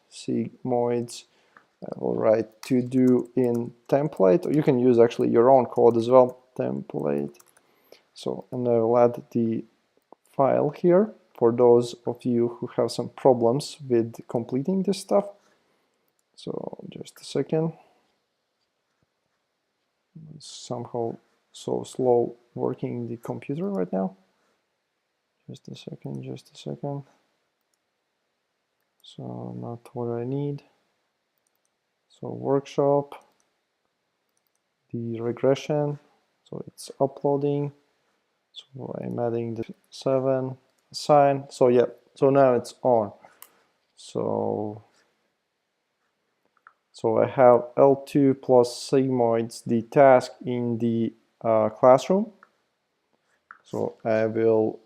Speaker 1: I will write to do in template, or you can use actually your own code as well, template. So, and I will add the file here for those of you who have some problems with completing this stuff. So just a second. It's somehow so slow working the computer right now. Just a second. So not what I need. So workshop, the regression. So it's uploading. So I'm adding the 7 assign. So yeah, so now it's on. So I have L2 plus sigmoids, the task in the classroom. So I will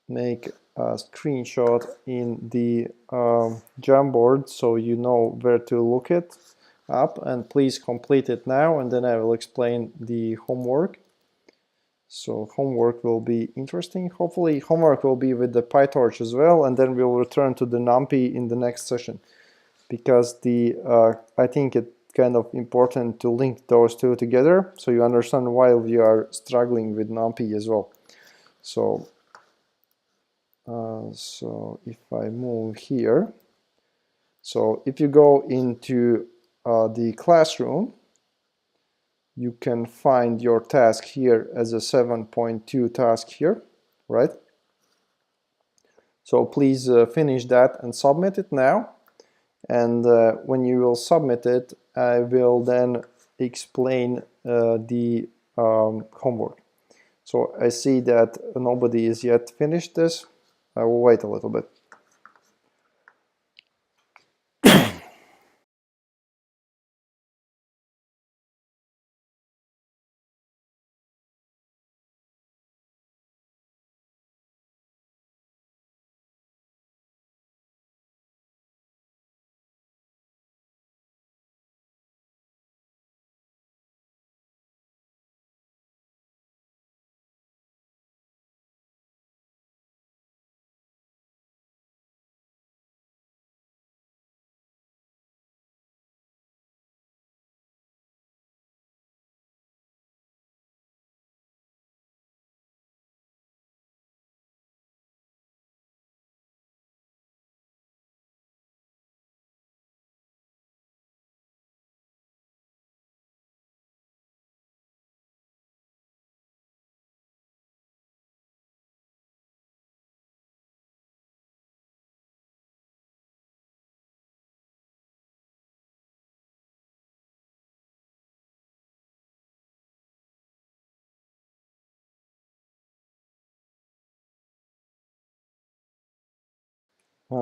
Speaker 1: make a screenshot in the Jamboard so you know where to look at up, and please complete it now, and then I will explain the homework. So homework will be interesting. Hopefully homework will be with the PyTorch as well, and then we'll return to the Numpy in the next session, because I think it's kind of important to link those two together so you understand why we are struggling with Numpy as well. So so if I move here, so if you go into the classroom, you can find your task here as a 7.2 task here, right? So please finish that and submit it now. And when you will submit it, I will then explain the homework. So I see that nobody is yet finished this. I will wait a little bit.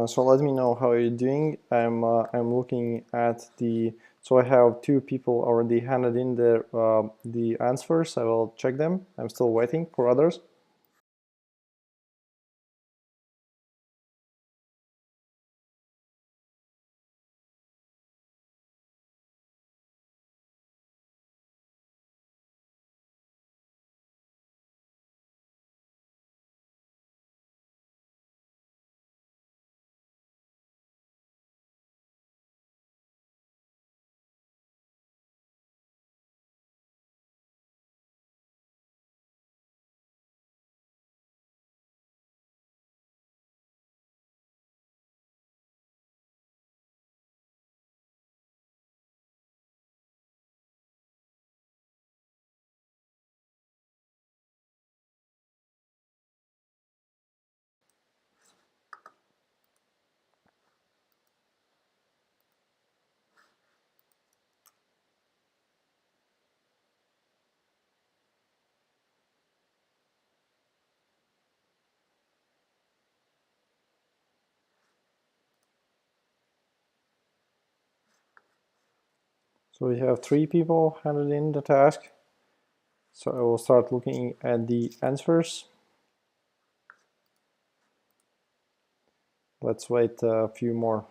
Speaker 1: So let me know how you're doing. I'm looking at the, so I have 2 people already handed in the answers. I will check them. I'm still waiting for others. So we have 3 people handed in the task. So I will start looking at the answers. Let's wait a few more.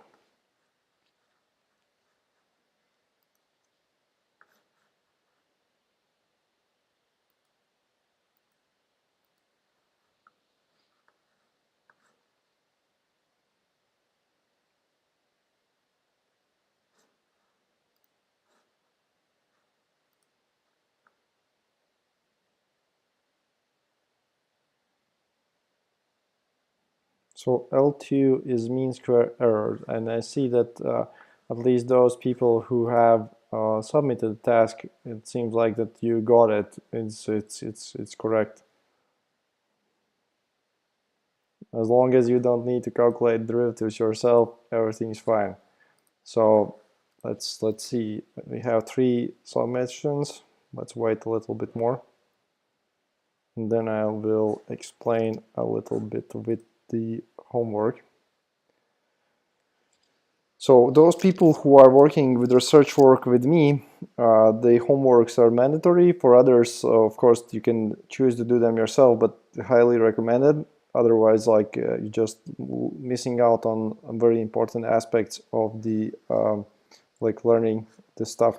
Speaker 1: So L2 is mean square error, and I see that at least those people who have submitted the task, it seems like that you got it. It's correct. As long as you don't need to calculate derivatives yourself, everything is fine. So let's see. We have 3 submissions. Let's wait a little bit more, and then I will explain a little bit with the homework. So those people who are working with research work with me, the homeworks are mandatory. For others, of course, you can choose to do them yourself, but highly recommended. Otherwise, like you're just missing out on very important aspects of the like learning this stuff.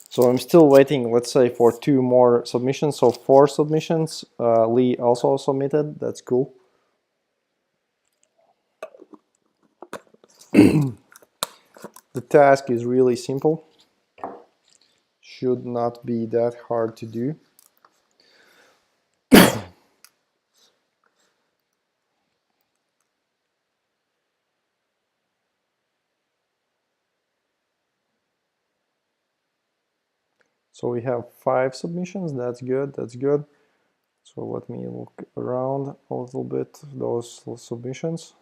Speaker 1: So I'm still waiting, let's say, for 2 more submissions. So 4 submissions. Lee also submitted. That's cool. The task is really simple. Should not be that hard to do. So we have 5 submissions. That's good. That's good. So let me look around a little bit those submissions.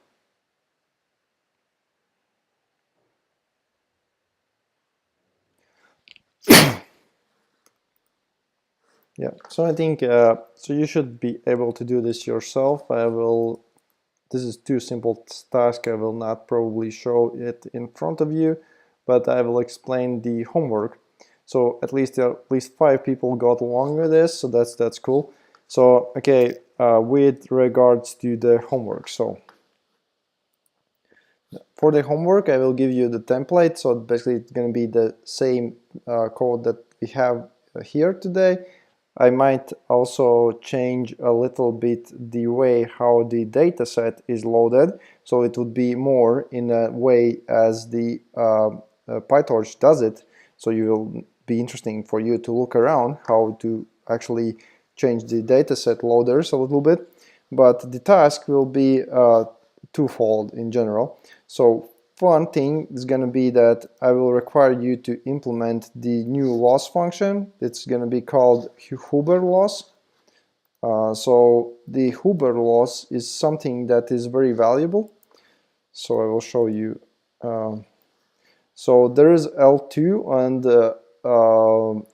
Speaker 1: Yeah, so I think so you should be able to do this yourself. This is too simple task. I will not probably show it in front of you, but I will explain the homework. So at least 5 people got along with this, so that's cool. So okay, with regards to the homework, so for the homework I will give you the template. So basically it's going to be the same code that we have here today. I might also change a little bit the way how the data set is loaded, so it would be more in a way as the PyTorch does it. So you will be interesting for you to look around how to actually change the data set loaders a little bit, but the task will be twofold in general. So one thing is going to be that I will require you to implement the new loss function. It's going to be called Huber loss. So the Huber loss is something that is very valuable. So I will show you. So there is L2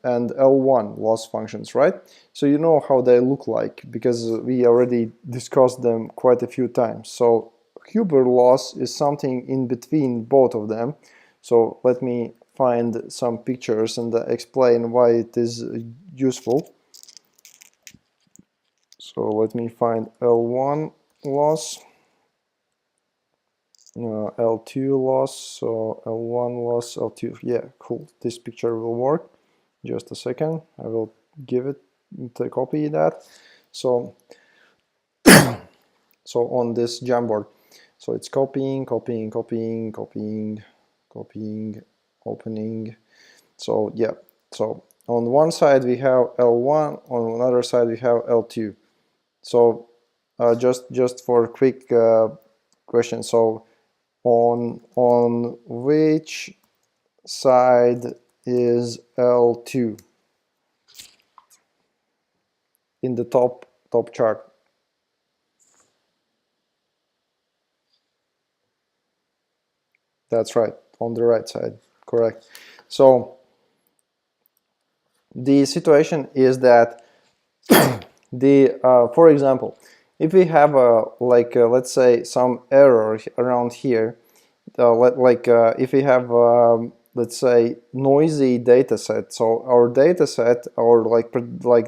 Speaker 1: and L1 loss functions, right? So you know how they look like because we already discussed them quite a few times. So Huber loss is something in between both of them. So let me find some pictures and explain why it is useful. So let me find L1 loss, L2 loss, so L1 loss, L2, yeah, cool. This picture will work. Just a second, I will give it to copy that. So, so on this Jamboard. So it's copying, copying, copying, copying, copying, opening. So yeah, so on one side we have L1, on another side we have L2. So just for a quick question, so on which side is L2 in the top chart? That's right, on the right side, correct. So the situation is that for example, if we have let's say some error around here, if we have let's say noisy data set, so our data set or like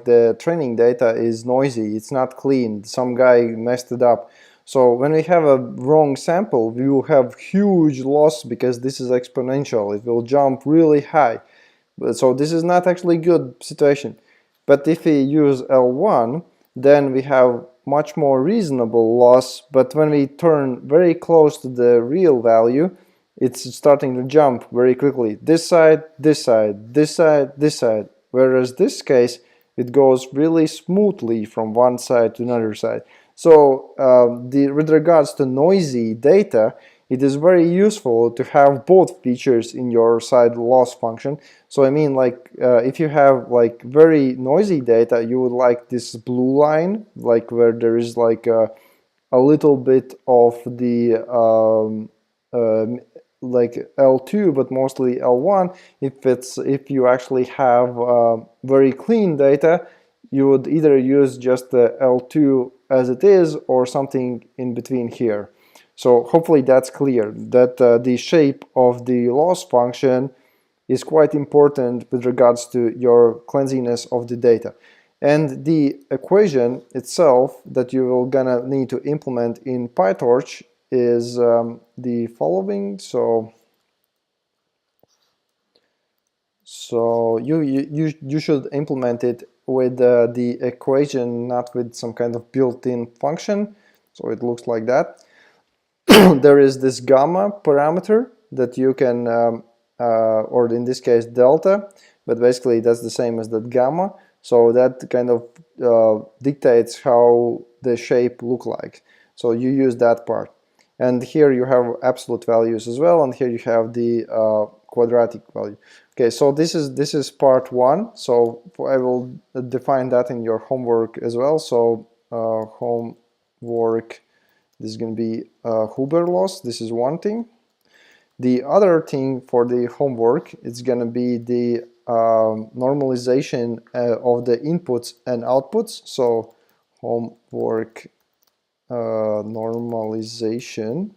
Speaker 1: the training data is noisy, it's not clean, some guy messed it up. So when we have a wrong sample, we will have huge loss because this is exponential, it will jump really high. So this is not actually good situation. But if we use L1, then we have much more reasonable loss, but when we turn very close to the real value, it's starting to jump very quickly. This side, this side, this side, this side. Whereas this case, it goes really smoothly from one side to another side. So with regards to noisy data, it is very useful to have both features in your side loss function. So I mean, like if you have like very noisy data, you would like this blue line, like where there is like a little bit of the like L2, but mostly L1. If you actually have very clean data, you would either use just the L2 as it is or something in between here. So hopefully that's clear, that the shape of the loss function is quite important with regards to your cleanliness of the data. And the equation itself that you will gonna need to implement in PyTorch is the following. So you should implement it with the equation, not with some kind of built-in function. So it looks like that. There is this gamma parameter that you can, or in this case delta, but basically that's the same as that gamma. So that kind of dictates how the shape look like. So you use that part. And here you have absolute values as well, and here you have the quadratic value. Okay, so this is part one. So I will define that in your homework as well. So homework, this is going to be Huber loss. This is one thing. The other thing for the homework is going to be the normalization of the inputs and outputs. So homework normalization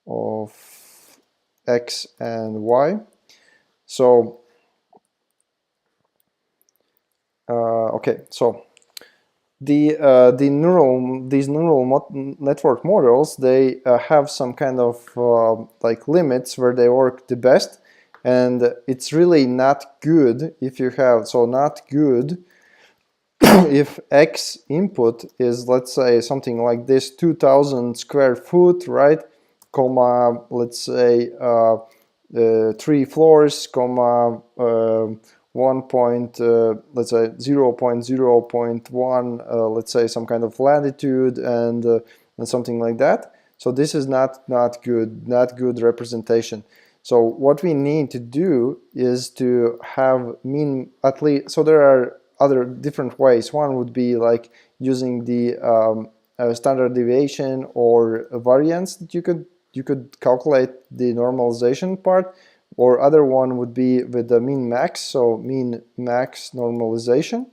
Speaker 1: of X and Y. So okay, so these neural network models, they have some kind of like limits where they work the best, and it's really not good if you have, so not good if X input is, let's say, something like this 2000 square foot, right, comma, let's say 3 floors, comma 1 point, let's say 0.0.1, let's say some kind of latitude and something like that. So this is not good representation. So what we need to do is to have mean, at least, so there are other different ways. One would be like using the standard deviation or variance that you could calculate the normalization part, or other one would be with the mean max, so mean max normalization.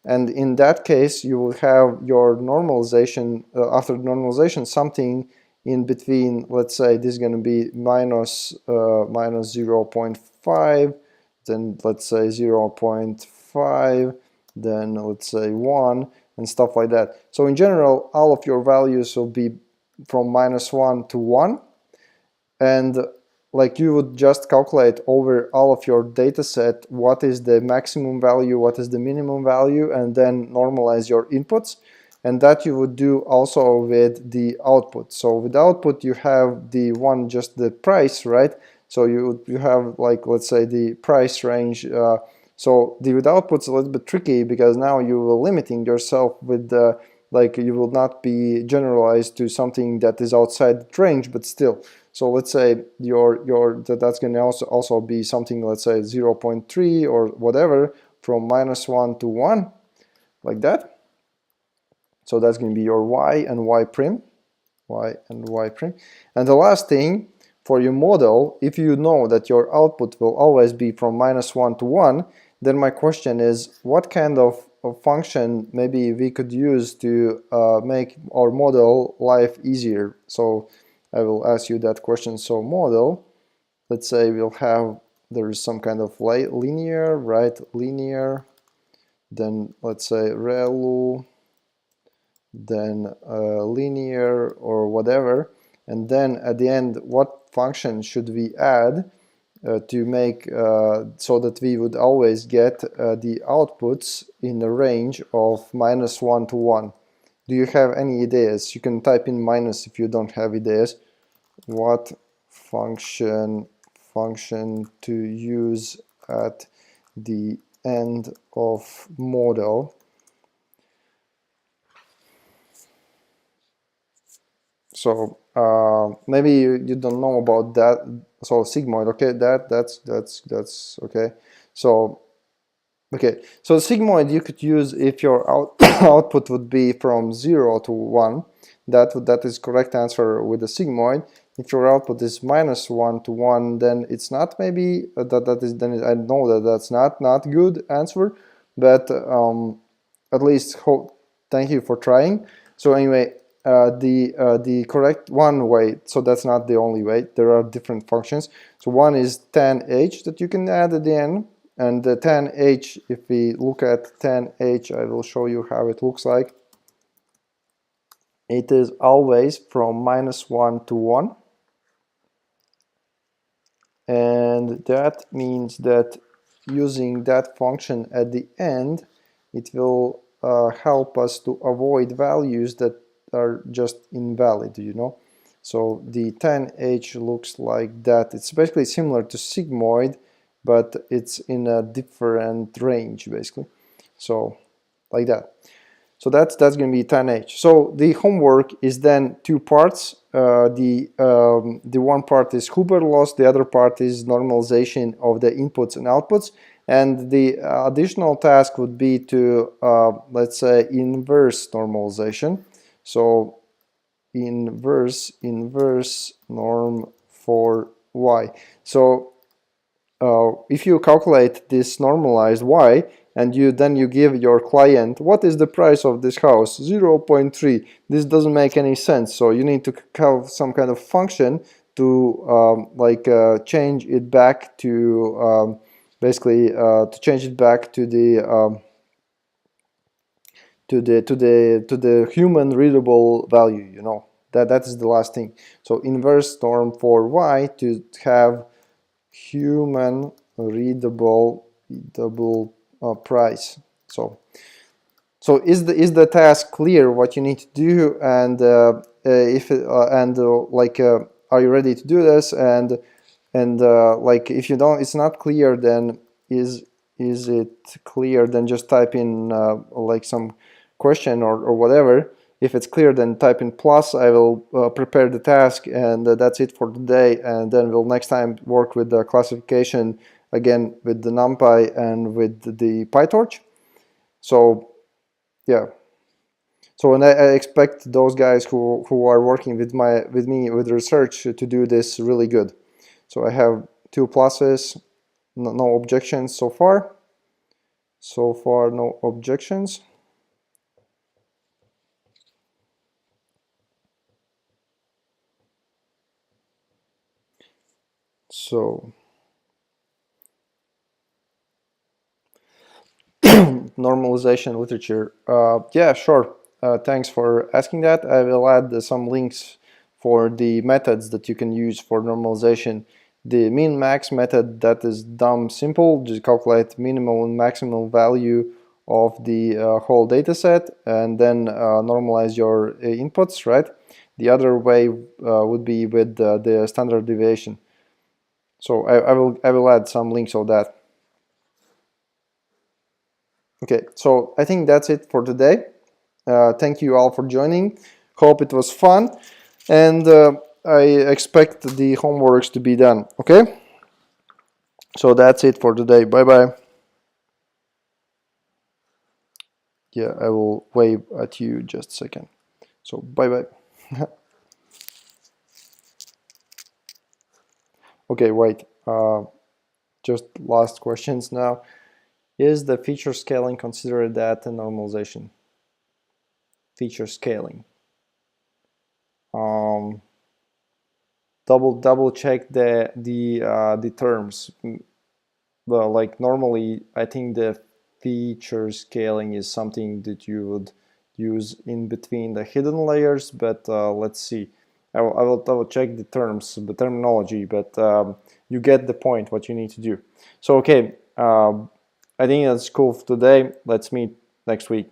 Speaker 1: And in that case, you will have your normalization, after normalization, something in between. Let's say this is going to be minus 0.5, then let's say 0.5, then let's say 1, and stuff like that. So in general, all of your values will be from -1 to 1, and like you would just calculate over all of your data set what is the maximum value, what is the minimum value, and then normalize your inputs. And that you would do also with the output. So with output you have the one, just the price, right? So you have, like, let's say the price range. So the with output's a little bit tricky because now you are limiting yourself with the, like, you will not be generalized to something that is outside the range, but still. So let's say that's going to also be something, let's say 0.3 or whatever, from -1 to 1, like that. So that's going to be your y and y prime, y and y prime. And the last thing for your model, if you know that your output will always be from -1 to 1, then my question is, what kind of function maybe we could use to make our model life easier? So I will ask you that question. So model, let's say we'll have, there is some kind of linear, right? Linear, then let's say relu, then linear or whatever. And then at the end, what function should we add to make so that we would always get the outputs in the range of -1 to 1. Do you have any ideas? You can type in minus if you don't have ideas. What function to use at the end of model? So maybe you don't know about that. So sigmoid, okay, that's okay. So okay, so sigmoid you could use if your output would be from 0 to 1. That is correct answer with the sigmoid. If your output is -1 to 1, then it's not, maybe then I know that that's not good answer, but at least thank you for trying. So anyway, the correct one way, so that's not the only way, there are different functions. So one is tan-h that you can add at the end, and the tan-h, if we look at tan-h, I will show you how it looks like. it is always from -1 to 1, and that means that using that function at the end, it will help us to avoid values that are just invalid, you know. So the 10H looks like that. It's basically similar to sigmoid, but it's in a different range, basically. So like that. So that's going to be 10H. So the homework is then two parts. The one part is Huber loss, the other part is normalization of the inputs and outputs. And the additional task would be to, let's say, inverse normalization. So inverse norm for y. So if you calculate this normalized y, and then you give your client, what is the price of this house? 0.3. This doesn't make any sense. So you need to have some kind of function to change it back to basically to change it back to the to the human readable value. You know, that is the last thing. So inverse norm for y to have human readable price. So is the task clear what you need to do, and if are you ready to do this? And like if you don't, it's not clear, then is it clear, then just type in like some question or whatever. If it's clear, then type in plus. I will prepare the task, and that's it for today. And then we'll next time work with the classification again with the Numpy and with the PyTorch. So yeah. So and I expect those guys who are working with me with research to do this really good. So I have 2 pluses, no objections so far. So far, no objections. So normalization literature. Yeah, sure. Thanks for asking that. I will add some links for the methods that you can use for normalization. The min-max method, that is dumb simple. Just calculate minimal and maximal value of the whole data set, and then normalize your inputs, right? The other way would be with the standard deviation. So I will add some links of that. Okay, so I think that's it for today. Thank you all for joining. Hope it was fun, and I expect the homeworks to be done. Okay, so that's it for today. Bye bye. Yeah, I will wave at you just a second. So bye bye. Okay, wait. Just last questions now. Is the feature scaling considered data normalization? Feature scaling. Double check the terms. Well, like normally, I think the feature scaling is something that you would use in between the hidden layers, but let's see. I will double check the terms, the terminology, but you get the point what you need to do. So okay, I think that's cool for today. Let's meet next week.